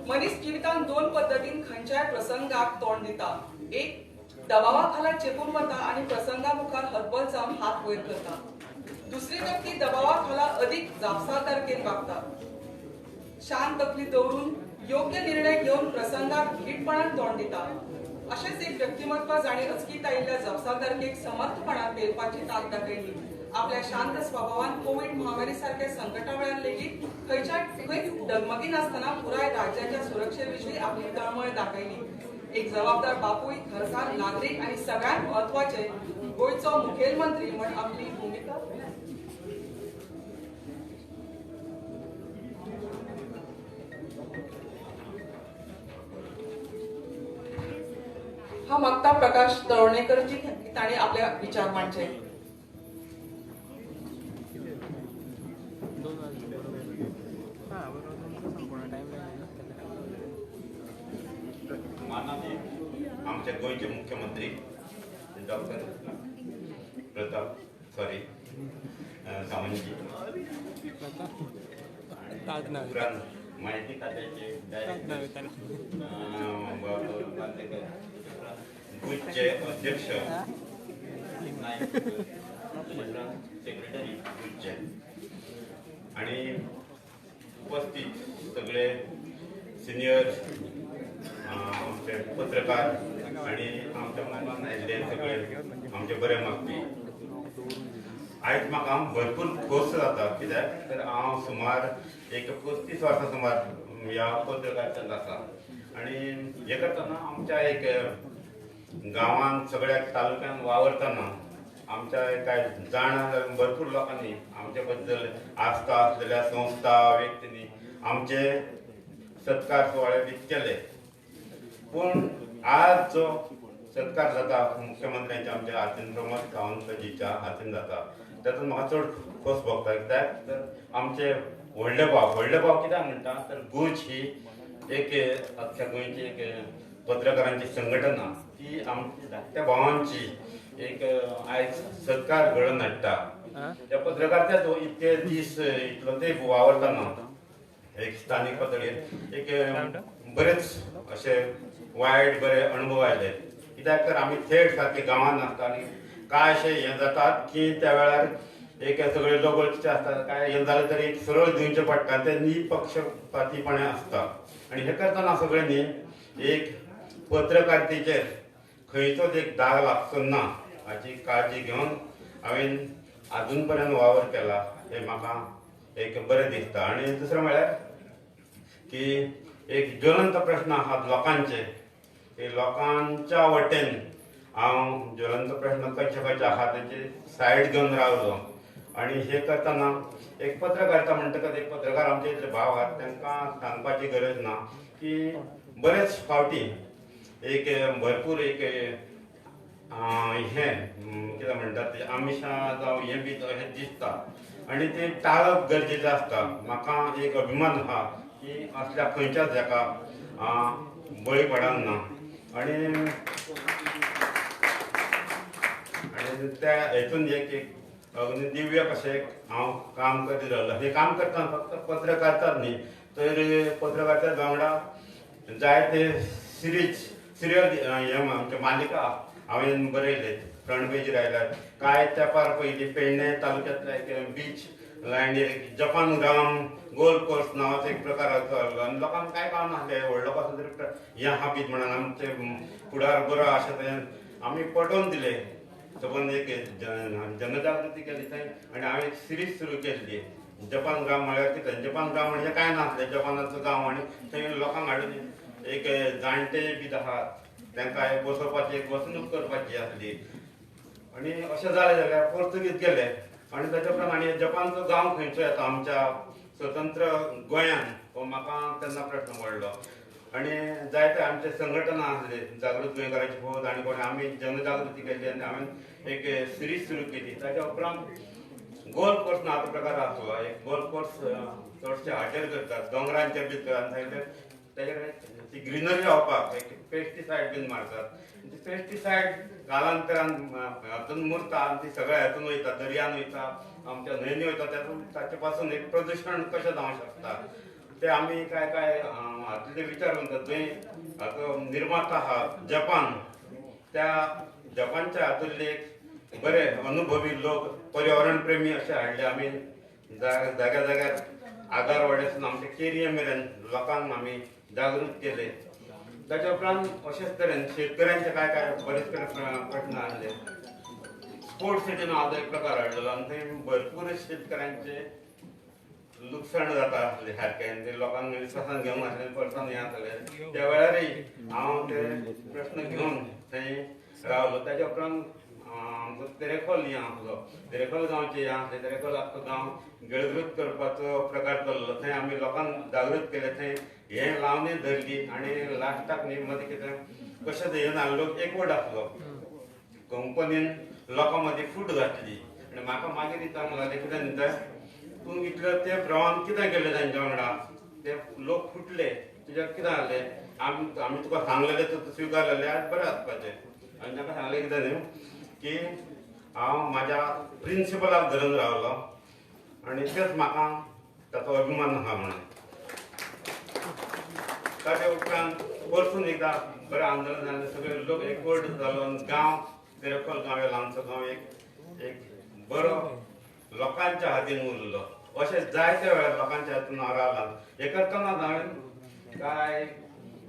मनीस जिवितान दोन पद्धतीन खंयच्याय प्रसंगाक तोंड दिता. एक दबावाखाला चेपून वता आणि प्रसंगामुखार हतबल जावन हात वयर करता. दुसरी व्यक्ती दबावाखाला अधिक जापसालदारकेन वागता. शांत तकली दवरून योग्य निर्णय घेऊन प्रसंगाक धीटपणान तोंड दिता. अशेच एक व्यक्तिमत्व जाणे अचकीत आयिल्ल्या जापसालदारकेक समर्थपणान पेलपाची तांक दाखयली. आपल्या शांत स्वभावान कोविड महामारी सारख्या संकटा वेळार लेगीत खंयच डगमगी नासतना पुराय राज्याच्या सुरक्षेविषयी आपली तळमळ दाखयली. एक जबाबदार बापूय, घरकार, नागरीक आणि सगळ्यात महत्वाचे गोयचो मुखेलमंत्री म्हण आपली भूमिका हा मागता प्रकाश तळवणेकरजी ताणे आपल्या विचार मांडचे. माननीय आमचे गोयचे मुख्यमंत्री डॉक्टर प्रताप सावंतजी, उपरांत माहिती खात्याचे डायरेक्टर गुजचे अध्यक्ष नाईक, सेक्रेटरी गुजचे आणि उपस्थित सगळे सिनियर आमचे पत्रकार आणि आमच्या मुखान आयिल्ले सगळे आमचे बरे मागपी. आयज म्हाका भरपूर खोस जाता, कित्याक तर हांव सुमार एक 35 वर्सां सुमार ह्या पत्रकारितेंत आसा आणि हे करतना आमच्या एक गांवांत सगळ्या तालुक्यान वावरतना आमच्या कांय जाण भरपूर लोकांनी आमचे बद्दल आस्था आसलेल्या संस्था व्यक्तींनी आमचे सत्कार सुवाळे बी केले. पूण आज जो सत्कार जाता मुख्यमंत्र्यांच्या आमच्या हातीन, प्रमोद सावंतजीच्या हातीन जाता, तातूंत म्हाका चड खोस भोगता. कित्याक तर आमचे व्हडले भाव कित्याक म्हणटा तर गुज ही एक अख्ख्या गोंयची एक पत्रकारांची संघटना, ती आमच्या धाकट्या भावांची एक आयज सत्कार घडोवन हाडटा. त्या पत्रकारितेचो इतके दीस इतलो ते वावरतना एक स्थानीक पातळीर एक बरेच असे वायट बरे अनुभव आयले. कित्याक तर आमी थेट सारके गांवांत नासता आनी काय अशें हें जातात की त्या वेळार एक सगळे लोगोळचे आसतात, काय हें जालें तरी एक सरळ दिवचें पडटा, तें निपक्षपातीपणे आसता. आनी हें करतना सगळ्यांनी एक पत्रकारितेचेर खंयचोच एक दाग लागचो ना हाची काळजी घेवन हांवें आजून पर्यंत वावर केला. हें म्हाका एक बरें दिसता. आनी दुसरें म्हळ्यार की एक ज्वलंत प्रश्न आहात लोकांचे, लोकांच्या वटेन हांव ज्वलंत प्रश्न खंयचे आहात तेचे सायड घेवन रावलो. आनी हे करतना एक पत्रकारिता म्हणटकच एक पत्रकार आमचे इतले भाव आहात तांकां सांगपाची गरज ना की बरेच फावटी एक भरपूर एक हें कितें म्हणटात ते आमिशां जावं हें बी अशें दिसता आनी ते टाळप गरजेचें आसता. म्हाका एक अभिमान आहा की असल्या खंयच्याच हेका बळी पडूंक ना. आनी त्या हेतून एक दिव्य कशें हांव काम करीत रावलो. हें काम करतना फक्त पत्रकारिताच न्ही तर पत्रकारिता वांगडा जायते सिरियल हे आमचे मालिका हांवें बरयले, फ्रंट पेजीर आयल्यात. कांय तेंपार पयलीं पेडणे तालुक्यांतल्या एक बीच लायनीर जपान ग्राम गोल्फ कोर्स नांवाचो एक प्रकार चल्लो आनी लोकांक कांय कळनासलें व्हडलो पासून तरी हें आहा बीच म्हणून आमचे फुडार बरो अशें थंय आमी पटोवन दिलें. सबंद एक जनजागृती केली थंय आनी हांवें एक सिरीज सुरू केल्ली जपान गांव म्हळ्यार कितें जपान गांव म्हणजे काय नासलें जपानाचो गांव आनी थंय लोकांक हाडून एक जाणटे बी आहात तांकां एक बसोवपाची एक वसणूक करपाची आसली आनी अशें जालें जाल्यार पोर्तुगीज गेले आनी ताच्या उपरांत आनी जपानचो गांव खंयचो येता आमच्या स्वतंत्र गोंयान हो म्हाका तेन्ना प्रश्न पडलो आनी जायते आमचे संघटना आसले जागृत गोंयकारांची फौज आनी कोणी आमी जनजागृती केली आनी हांवें एक सिरीज सुरू केली ताच्या उपरांत गोल्फ कोर्स नांवाचो प्रकार आसलो एक गोल्फ कोर्स चडशे हाचेर करतात दोंगरांचेर बी करतात तेजे कडेन ती ग्रिनरी जावपाक एक पेस्टिसायड बीन मारतात पेस्टिसायड कालांतरान हातून मुरता आनी ती सगळ्या हातून वयता दर्यान वयता आमच्या न्हंयनी वयता ताचे पासून एक प्रदूशण कशें जावंक शकता ते आमी काय हातूंतले विचार करतात थंय हाचो निर्माता आहा जपान त्या जपानच्या हातूंतले एक बरे अनुभवी लोक पर्यावरण प्रेमी अशे हाडले आमी जाग्या जाग्यार आगार वाड्यासून आमच्या केरये मेरेन लोकांक आमी जागृत केले ताच्या उपरांत अशेंच तरेन शेतकऱ्यांचे काय बरेच प्रश्न आसले स्पोर्ट्स सिटी नांवाचो एक प्रकार हाडलेलो आनी थंय भरपूर शेतकऱ्यांचे लुकसाण जाता आसले सारकें ते लोकांक विश्वासान घेवंक नासले परसान हें जातालें त्या वेळारय हांव ते प्रश्न घेवन थंय रावलो ताच्या उपरांत आमचो तेरेखोल हें आसलो तेरेखोल गांवचें हें आसलें तेरेखोल आख्खो गांव गळगृत करपाचो प्रकार चल्लो थंय आमी लोकांक जागृत केले थंय हें लावणी धरली आनी लास्टाक न्ही मदीं कितें कशें येना लोक एकवट आसलो कंपनीन लोकां मदीं फूट घातली आनी म्हाका मागीर दिता लागलें कितें न्ही तूं इतलें ते प्रमाण कितें केलें तांच्या वांगडा ते लोक फुटले तुज्या कितें जालें आमी तुका सांगलेलें तूं स्विकारलेलें आज बरें आसपाचें आनी ताका सांगलें कितें न्ही की हांव म्हाज्या प्रिंसिपलाक धरून रावलो आनी तेच म्हाका ताचो अभिमान आहा म्हणून ताचे उपरांत परतून एकदां बरें आंदोलन जालें सगळे लोक एकवट जालो गांव तेरेखोल गांव येयलो आमचो गांव एक बरो लोकांच्या हातीन उरलो अशें जायते वेळार लोकांच्या हातून हांव रावला हें करतना हांवें काय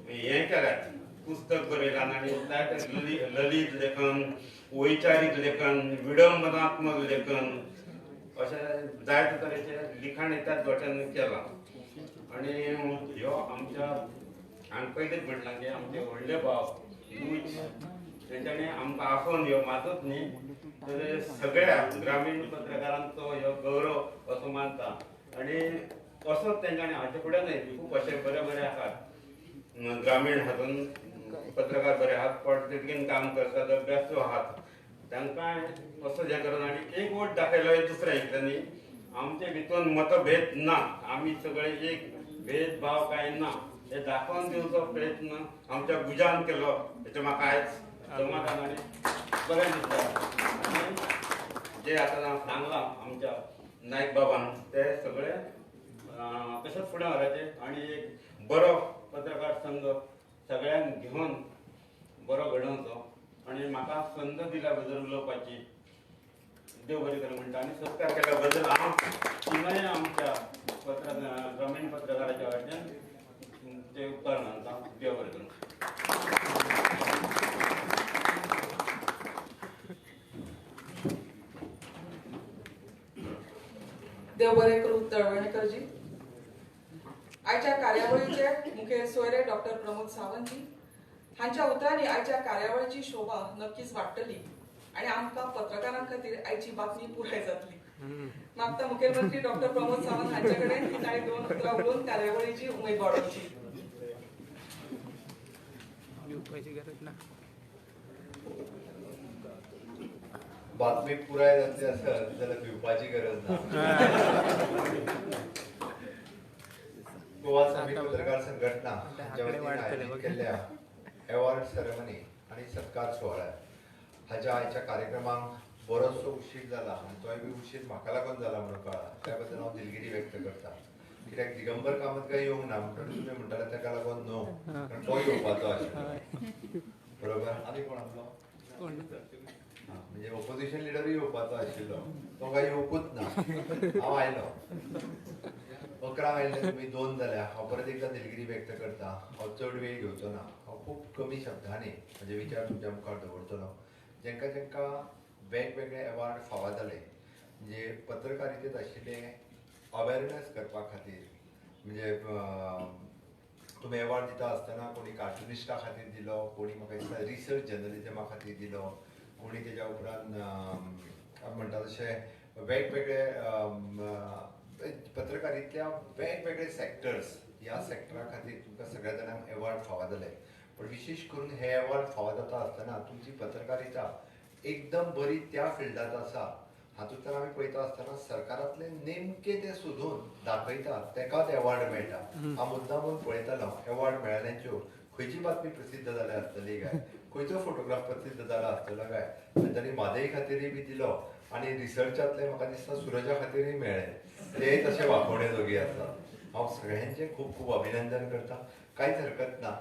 हें केल्यात पुस्तक बरयलां आनी जायते ललीत लेखन वैचारीक लेखन विडंबनात्मक लेखन अशें जायते तरेचें लिखाण त्याच वटेन केलां आनी ह्यो आमच्या हांवें पयलींच म्हटलां की आमचे व्हडले भाव तेंच्यांनी आमकां आफोवन ह्यो म्हाजोच न्ही तर सगळ्या ग्रामीण पत्रकारांचो ह्यो गौरव असो मानता आनी असोच तेंच्यांनी हाचे फुड्यानय खूब अशे बरे बरे आसात ग्रामीण हातून पत्रकार बरे आहात पॉलिटिकेन काम करतात अभ्यासू आहात तांकां असो हें करून आनी एक वोट दाखयलो दुसऱ्या हितूनी आमचे भितून मतभेद ना आमी सगळे एक भेदभाव काय ना हे दाखोवन दिवचो प्रयत्न आमच्या गुजान केलो हेचें म्हाका आयज समाधान आनी बरें दिसता जे आतां सांगलां आमच्या नायक बाबान ते सगळे तशेंच फुडें व्हरचे आनी एक बरो पत्रकार संघ सगळ्यांक घेवन बरो घडोवचो आनी म्हाका संद दिल्या बद्दल उलोवपाची देव बरें करूं म्हणटा आनी सत्कार केल्या बद्दल हांव तिनय आमच्या ग्रामीण पत्रकाराच्या वटेन ते उपकार मानता देव बरें करूं. देव बरें करूं तळवणेकरजी. आयच्या कार्यावळीचे मुखेल सोयरे डॉक्टर प्रमोद सावंतजी हांच्या उतरांनी आयच्या कार्यावळीची शोभा नक्कीच वाडटली आनी आमकां पत्रकारां खातीर आयची बातमी पुराय जातली. मागता मुखेलमंत्री डॉक्टर प्रमोद सावंत हांचे कडेन की ताणें 2 उतरां उलोवन कार्यावळीची उमेद वाडोवची. गरज ना बातमी पुराय जातली आसत जाल्यार भिवपाची गरज ना. गोवा समिती पत्रकार संघटना हांच्या वतीन आयोजीत केल्ल्या अवॉर्ड सेरेमनी आनी सत्कार सोहळ्या हाच्या आयच्या कार्यक्रमाक बरोचसो उशीर जाला आनी तोय बी उशीर म्हाका लागून जाला म्हणून कळ्ळा त्या बद्दल हांव दिलगिरी व्यक्त करता. कित्याक दिगंबर कामत काय येवंक ना म्हणटकीर तुमी म्हणटाले ताका लागून न्हू कारण तो येवपाचो आशिल्लो बरोबर. आनी कोण आसलो म्हणजे ऑपोजिशन लिडरूय येवपाचो आशिल्लो तो काय येवकूच ना. हांव आयलो 11 आयले तुमी 2 जाल्या. हांव परत एकदां दिलगिरी व्यक्त करता. हांव चड वेळ घेवचो ना. हांव खूब कमी शब्दांनी म्हजे विचार तुमच्या मुखार दवरतलो. जेंका जेंका वेगवेगळे अवॉर्ड फावो जाले म्हणजे पत्रकारितेंत आशिल्ले अवेअरनेस करपा खातीर म्हणजे तुमी एवॉर्ड दिता आसतना कोणी कार्टुनिस्टा खातीर दिलो, कोणी म्हाका दिसता रिसर्च जर्नलिजमा खातीर दिलो, कोणी तेज्या उपरांत म्हणटा तशें वेगवेगळे पत्रकारितेंतल्या वेगवेगळे सेक्टर्स ह्या सेक्टरा खातीर तुमकां सगळ्या जाणांक एवॉर्ड फावो जाले. पण विशेश करून हे एवॉर्ड फावो जाता आसतना तुमची पत्रकारिता एकदम बरी त्या फिल्डांत आसा हातूंतल्यान आमी पळयता आसतना सरकारांतले नेमके ते सोदून दाखयता तेकाच एवॉर्ड मेळटा. हांव मुद्दामून पळयतालो एवॉर्ड मेळ्ळ्यांच्यो खंयची बातमी प्रसिद्ध जाल्या आसतली काय, खंयचो फोटोग्राफ प्रसिद्ध जाला आसतलो काय, तांणी म्हादई खातीरय बी दिलो आनी रिसर्चांतले म्हाका दिसता सुरजा खातीरय मेळ्ळे. ते तशे वाखोवणे जोगी आसा. हांव सगळ्यांचे खूब खूब अभिनंदन करता. कांयच हरकत ना.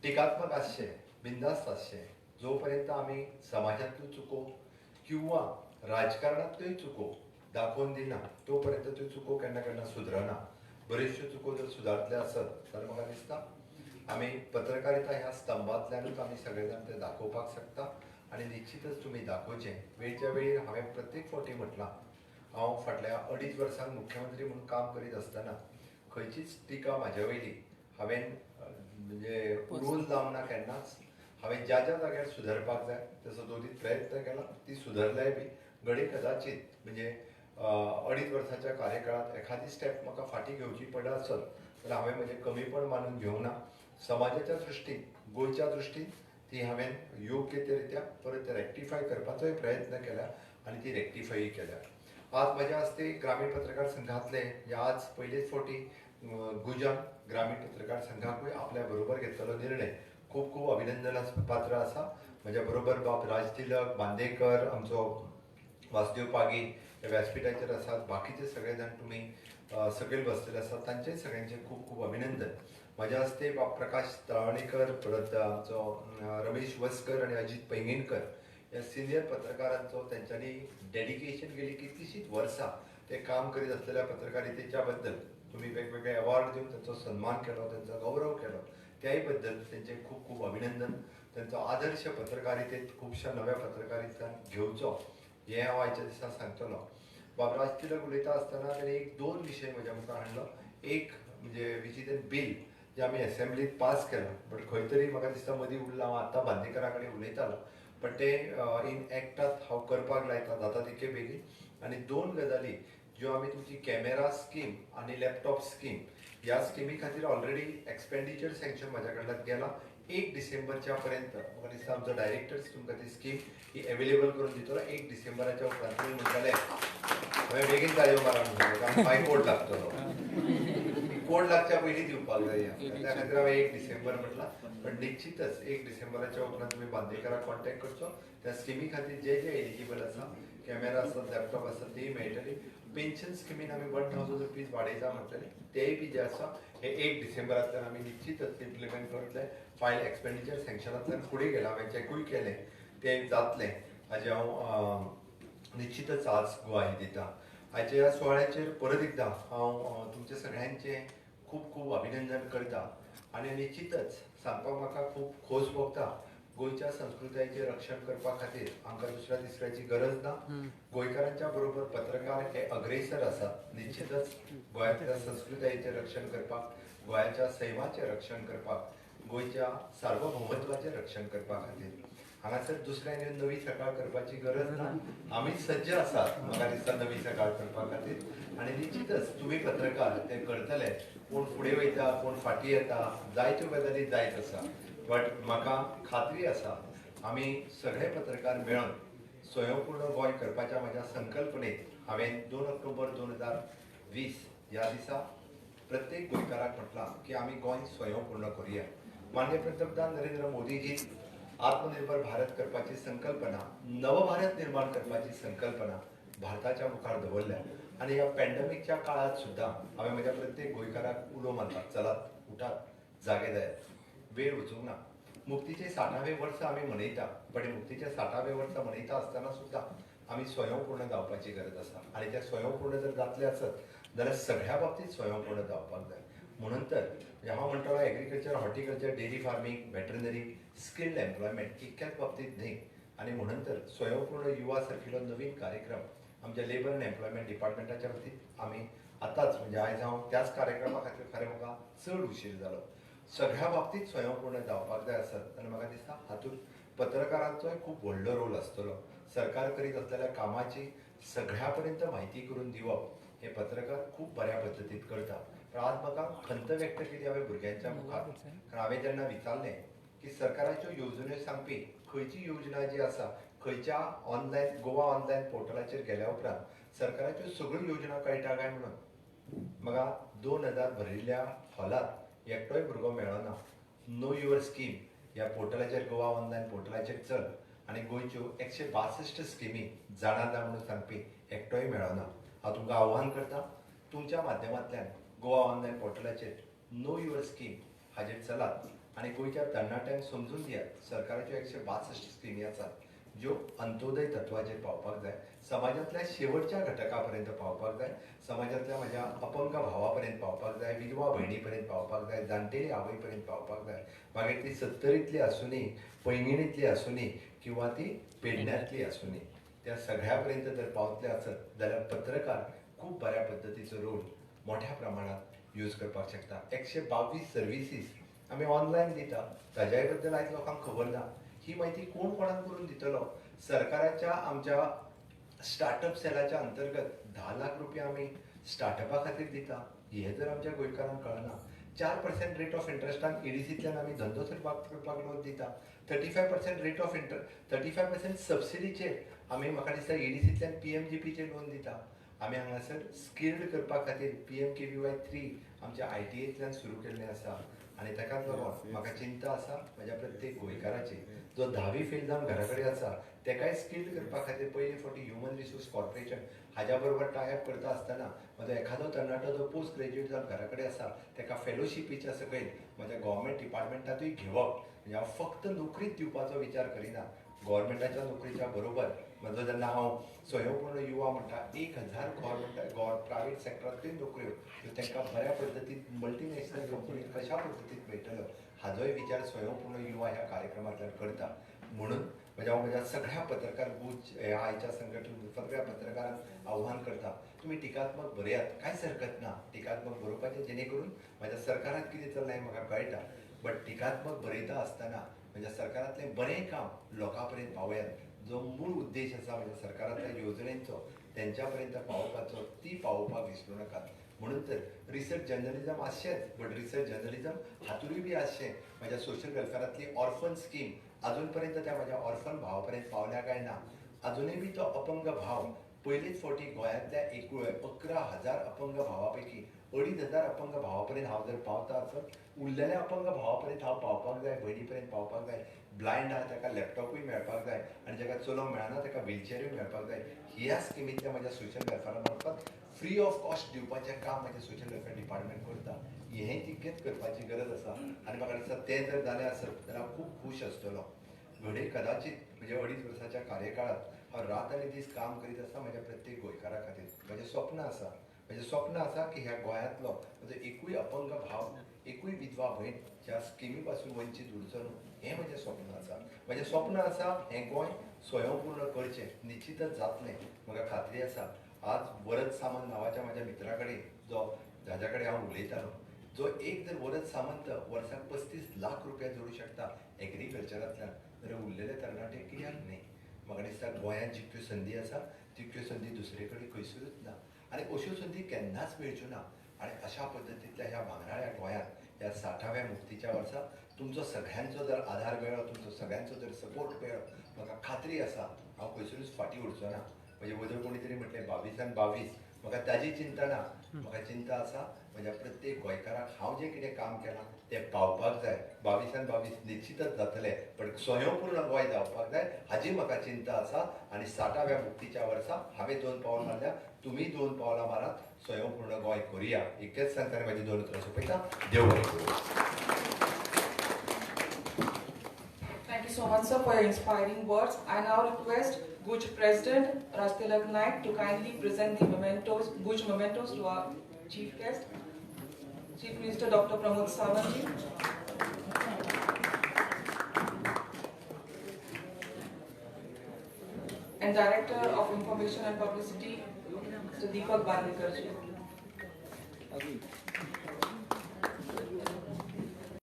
टिकात्मक आसचें, बिंदास्त आसचें. जो पर्यंत आमी समाजांतल्यो चुको किंवा राजकारणांतल्योय चुको दाखोवन दिना तो पर्यंत त्यो चुको केन्ना केन्ना सुदरना. बऱ्योचश्यो चुको जर सुदारतले आसत जाल्यार म्हाका दिसता आमी पत्रकारिता ह्या स्तंभांतल्यानूच आमी सगळे जाण ते दाखोवपाक शकता आनी निश्चितच तुमी दाखोवचें. वेळच्या वेळी हांवें प्रत्येक फावटी म्हटलां हांव फाटल्या 2.5 वर्सांक मुख्यमंत्री म्हणून काम करीत आसतना खंयचीच टिका म्हाज्या वयली हांवें म्हणजे उडोवन लावना केन्नाच. हांवें ज्या ज्या जाग्यार सुदारपाक जाय ते सदोदीत प्रयत्न केला. ती सुदारल्याय बी. घडी कदाचित म्हणजे 2.5 वर्साच्या कार्यकाळात एखादी स्टेप म्हाका फाटीं घेवची पडत आसत जाल्यार हांवें म्हजें कमीपण मानून घेवंक ना. समाजाच्या दृश्टीन गोंयच्या दृश्टीन ती हांवें योग्य ते रित्या परत रेक्टिफाय करपाचोय प्रयत्न केला आनी ती रेक्टिफाय केल्या. आज म्हज्या हस्ते ग्रामीण पत्रकार संघातले आज पयलेच फावटी गुजरात ग्रामीण पत्रकार संघाकूय आपल्या बरोबर घेतलेलो निर्णय खूब खूब अभिनंदना पात्र आसा. म्हज्या बरोबर बाब राजतिलक बांदेकर, आमचो वासुदेव पागी हे व्यासपीठाचेर आसात. बाकीचे सगळे जाण तुमी सकयल बसलेले आसात तांचेय सगळ्यांचे खूब खूब अभिनंदन. म्हज्या हस्ते बाब प्रकाश तळवणेकर, परत आमचो रमेश वस्कर आनी अजित पैंगीणकर ह्या सिनियर पत्रकारांचो तेंच्यांनी डेडिकेशन गेली कितलीशींच वर्सां ते काम करीत आसलेल्या पत्रकारितेच्या बद्दल तुमी वेगवेगळे अवॉर्ड दिवन तांचो सन्मान केलो, तांचो गौरव केलो. त्याय बद्दल तेंचे खूब खूब अभिनंदन. तांचो आदर्श पत्रकारितेंत खुबश्या नव्या पत्रकारितांक घेवचो हें हांव आयच्या दिसा सांगतलो. बाबराज तिलक उलयता आसतना ताणें 1-2 विशय म्हज्या मुखार हाडलो. एक म्हणजे विच इज एन बील जे आमी एसेंब्लीत पास केलां बट खंय तरी म्हाका दिसता मदीं उरलां. हांव आतां बांदेकरा कडेन उलयतालो पण ते इन एक्टांत हांव करपाक लायता जाता तितके बेगीन. आनी 2 गजाली ज्यो आमी तुमची कॅमेरा स्कीम आनी लॅपटॉप स्कीम ह्या स्किमी खातीर ऑलरेडी एक्सपेंडिचर सँक्शन म्हाज्या कडल्यान गेला. 1 डिसेंबरच्या पर्यंत म्हाका दिसता आमचो डायरेक्टर्स तुमकां ती स्कीम ही अवेलेबल करून दितलो. 1 डिसेंबराच्या उपरांत तुमी म्हणटाले हांवें बेगीन ताळयो मारा म्हणटाले फाय कोड लागतलो. कोड लागच्या पयलीं दिवपाक जाय. त्या खातीर हांवें 1 डिसेंबर म्हटलां. पण निश्चितच 1 डिसेंबराच्या उपरांत तुमी बांदेकराक कॉन्टॅक्ट करचो. त्या स्किमी खातीर जे जे एलिजिबल आसा कॅमेरा आसत लॅपटॉप आसत तीय मेळटली. पेन्शन स्किमीन आमी 1000 रुपीज वाडयता म्हटलेले तेय बी जे आसा हे 1 डिसेंबरांतल्यान आमी निश्चितच इम्प्लिमेंट करतले. फायल एक्सपेंडिचर सँक्शनांतल्यान फुडें गेला. हांवें चॅकूय केलें तें जातलें हाजे हांव निश्चितच आज ग्वाही दिता. आयच्या ह्या सुवाळ्याचेर परत एकदां हांव तुमचे सगळ्यांचें खूब खूब अभिनंदन करता आनी निश्चितच सांगपाक म्हाका खूब खोस भोगता. गोंयच्या संस्कृतायेचें रक्षण करपा खातीर आमकां दुसऱ्या तिसऱ्याची गरज ना. गोंयकारांच्या बरोबर पत्रकार हे अग्रेसर आसात. निश्चितच गोंयांतल्या संस्कृतायेचें रक्षण करपाक, गोंयाच्या सैमाचें रक्षण करपाक, गोंयच्या सार्वभौमत्वाचें रक्षण करपा खातीर हांगासर दुसऱ्यान येवन नवी सकाळ करपाची गरज ना. आमी सज्ज आसात म्हाका दिसता नवी सकाळ करपा खातीर. आनी निश्चितच तुमी पत्रकार ते करतले. कोण फुडें वयता, कोण फाटीं येता, जायत्यो गजाली जायत आसा. बट म्हाका खात्री आसा आमी सगळे पत्रकार मेळून स्वयंपूर्ण गोंय करपाच्या म्हज्या संकल्पनेत हांवें 2 ऑक्टोबर 2020 ह्या दिसा प्रत्येक गोंयकाराक म्हटलां की आमी गोंय स्वयंपूर्ण करुया. माननीय पंतप्रधान नरेंद्र मोदीजी आत्मनिर्भर भारत करपाची संकल्पना, नवभारत निर्माण करपाची संकल्पना भारताच्या मुखार दवरल्या. आनी ह्या पॅन्डेमिकच्या काळात सुद्दां हांवें म्हज्या प्रत्येक गोंयकाराक उलो मारला चलात उठात जागे जायात. वेळ वचूंक ना. मुक्तीचे 60वें वर्स आमी मनयता पण मुक्तीचे 60वें वर्स मनयता आसतना सुद्दां आमी स्वयंपूर्ण जावपाची गरज आसा. आनी ते स्वयंपूर्ण जर जातले आसत जाल्यार सगळ्या बाबतींत स्वयंपूर्ण जावपाक जाय. म्हणून तर हांव म्हणटलो agriculture, horticulture, dairy farming, veterinary, skilled employment इतक्याच बाबतींत न्ही. आनी म्हणून तर स्वयंपूर्ण युवा सारकिलो नवीन कार्यक्रम आमच्या लेबर आनी एम्प्लॉयमेंट डिपार्टमेंटाच्या वतीन आमी आतांच म्हणजे आयज हांव त्याच कार्यक्रमा खातीर खरें म्हाका चड उशीर जालो. सगळ्या बाबतींत स्वयंपूर्ण जावपाक जाय आसत आनी म्हाका दिसता हातूंत पत्रकारांचोय खूब व्हडलो रोल आसतलो. सरकार करीत असलेल्या कामाची सगळ्या पर्यंत म्हायती करून दिवप हे पत्रकार खूब बऱ्या पद्दतीन करता. पण आज म्हाका खंत व्यक्त केली हांवें भुरग्यांच्या मुखार, कारण हांवें जेन्ना विचारलें की सरकाराच्यो येवजण्यो सांगपी खंयची योजना जी आसा, खंयच्या ऑनलायन गोवा ऑनलायन पोर्टलाचेर गेल्या उपरांत सरकाराच्यो सगळ्यो योजना कळटा काय म्हणून म्हाका 2000 भरिल्ल्या हॉलात एकटोय भुरगो मेळना. नो युअर स्कीम ह्या पोर्टलाचेर गोवा ऑनलायन पोर्टलाचेर चल आनी गोंयच्यो 162 स्किमी जाणा जा म्हणून सांगपी एकटोय मेळना. हांव तुमकां आव्हान करता, तुमच्या माध्यमांतल्यान गोवा ऑनलायन पोर्टलाचेर नो युअर स्कीम हाजेर चलात आनी गोंयच्या तरणाट्यांक समजून दियात सरकाराच्यो 162 स्किमी आसात ज्यो अंत्योदय तत्वाचेर पावपाक जाय, समाजांतल्या शेवटच्या घटका पर्यंत पावपाक जाय, समाजांतल्या म्हाज्या अपंग भावा पर्यंत पावपाक जाय, विधवा भयणी पर्यंत पावपाक जाय, जाणटेली आवय पर्यंत पावपाक जाय. मागीर ती 70रीतली आसूनी, पैंगिणीतली आसूनी किंवा ती पेडण्यांतली आसूनी, त्या सगळ्या पर्यंत जर पावतले आसत जाल्यार पत्रकार खूब बऱ्या पद्दतीचो रोल मोठ्या प्रमाणात यूज करपाक शकता. 122 सर्विसीस आमी ऑनलायन दिता, ताज्याय बद्दल आयज लोकांक खबर ना. ही म्हायती कोण कोणाक करून दितलो? सरकाराच्या आमच्या स्टार्टअप सेलाच्या अंतर्गत 10 लाख रुपया आमी स्टार्टअपा खातीर दिता. हे जर आमच्या गोंयकारांक कळना. 4% रेट ऑफ इंट्रस्टान एडीसींतल्यान आमी धंदो करपाक लोन दिता. 35% रेट ऑफ 35% सबसिडीचेर आमी म्हाका दिसता एडीसींतल्यान PMGPचेर लोन दिता. आमी हांगासर स्किल्ड करपा खातीर PMKVY 3 आमच्या ITAंतल्यान सुरू केल्लें आसा आनी ताकाच लागून म्हाका चिंता आसा म्हाज्या प्रत्येक गोंयकाराची. जो 10वी फेल जावन घरा कडेन आसा तेकाय स्किल्ड करपा खातीर पयली फावटी ह्युमन रिसोर्स कॉर्पोरेशन हाज्या बरोबर टायअप करता आसतना म्हजो एखादो तरणाटो जो पोस्ट ग्रॅज्युएट जावन घरा कडेन आसा तेका फेलोशिपीच्या सकयल म्हज्या गव्हर्मेंट डिपार्टमेंटातूय घेवप. म्हणजे हांव फक्त नोकरीच दिवपाचो विचार करिना. गव्हर्मेंटाच्या नोकरीच्या बरोबर म्हजो जेन्ना हांव स्वयंपूर्ण युवा म्हणटा 1000 गव्हर्मेंट प्रायवेट सेक्टरांतल्यो नोकऱ्यो त्यो तांकां बऱ्या पद्दतीन मल्टीनॅशनल कंपनीक कशा पद्दतीन मेळटलो हाजोय विचार स्वयंपूर्ण युवा ह्या कार्यक्रमांतल्यान करता. म्हणून म्हज्या सगळ्या पत्रकार गुज आयच्या संघटन सगळ्या पत्रकारांक आव्हान करता, तुमी टिकात्मक बरयात, कांयच हरकत ना टिकात्मक बरोवपाचें, जेणे करून म्हज्या सरकारांत कितें चल्लां हें म्हाका कळटा. बट टिकात्मक बरयता आसतना म्हज्या सरकारांतलें बरें काम लोकां पर्यंत पावयात. जो मूळ उद्देश आसा म्हज्या सरकारांतल्या येवजणेंचो तेंच्या पर्यंत पावोवपाचो, ती पावोवपाक विसरूं नाकात. म्हणून तर रिसर्च जर्नलिजम आसचेंच, बट रिसर्च जर्नलिजम हातूंय बी आसचें. म्हज्या सोशल वेलफेअरांतली ऑर्फन स्कीम अजून पर्यंत त्या म्हज्या ऑर्फन भावा पर्यंत पावल्या काय ना. अजुनूय बी तो अपंग भाव पयलीच फावटी गोंयांतल्या एकूण 11,000 अपंग भावा पैकी 2,500 अपंग भावा पर्यंत हांव जर पावता आसत, उरलेल्या अपंग भावा पर्यंत हांव पावपाक जाय, भयणी पर्यंत पावपाक जाय. ब्लायंड आहा ताका लॅपटॉपूय मेळपाक जाय आनी जाका चलोवंक मेळना ताका व्हिलचॅरूय मेळपाक जाय. ह्या स्किमींतल्या म्हज्या सोशल वेलफेअरा मार्फत फ्री ऑफ कॉस्ट दिवपाचें काम म्हजें सोशल वेलफेअर डिपार्टमेंट करता. हेंय तितकेंच करपाची गरज आसा आनी म्हाका दिसता तें जर जालें आसत जाल्यार हांव खूब खूश आसतलो. घडये कदाचित म्हणजे 2.5 वर्साच्या कार्यकाळात हांव रात आनी दीस काम करीत आसा म्हज्या प्रत्येक गोंयकारा खातीर. म्हजें स्वप्न आसा की ह्या गोंयांतलो म्हजो एकूय अपंग भाव, एकूय विधवा भयण ह्या स्किमी पासून वंचीत उरचो न्हू, हें म्हजें स्वप्न आसा. म्हजें स्वप्न आसा हें गोंय स्वयंपूर्ण करचें, निश्चितच जातलें. म्हाका खात्री आसा आज वरद सामंत नांवाच्या म्हाज्या मित्रा कडेन जाच्या कडेन हांव उलयतालो, जो एक जर वरद सामंत वर्साक 35 लाख रुपया जोडूं शकता एग्रीकल्चरांतल्यान, जाल्यार उरलेले तरणाटे कित्याक न्ही. म्हाका दिसता गोंयांत जितक्यो संदी आसा तितक्यो संदी दुसरे कडेन खंयसरूच ना आनी अश्यो संदी केन्नाच मेळच्यो ना. आनी अशा पद्दतींतल्या ह्या भांगराळ्या गोंयांत ह्या 60व्या मुक्तीच्या वर्सा तुमचो सगळ्यांचो जर आधार मेळ्ळो, तुमचो सगळ्यांचो जर सपोर्ट मेळ्ळो, म्हाका खात्री आसा हांव खंयसरूच फाटीं उरचो ना. म्हणजे वदळ कोणी तरी म्हटलें 22 म्हाका ताजी चिंता ना. म्हाका चिंता आसा म्हज्या प्रत्येक गोंयकाराक हांव जें कितें काम केलां तें पावपाक जाय. 22 निश्चितच जातलें, पण स्वयंपूर्ण गोंय जावपाक जाय हाजी म्हाका चिंता आसा. आनी 60व्या मुक्तीच्या वर्सा हांवें 2 पावल मारल्या, तुमी 2 पावलां मारात, स्वयंपूर्ण गोंय करुया. इतकेंच सांगताना म्हाजी 2 उतरां सोंपयता. देव बरें करूं. Thank you so much, sir, for your inspiring words. I now request Guj President Rastilak Naik to kindly present the mementos, Guj mementos to our chief guest, Chief Minister Dr. Pramod Sawant ji. And Director of Information and Publicity, Mr. Deepak Bandekar ji. अभी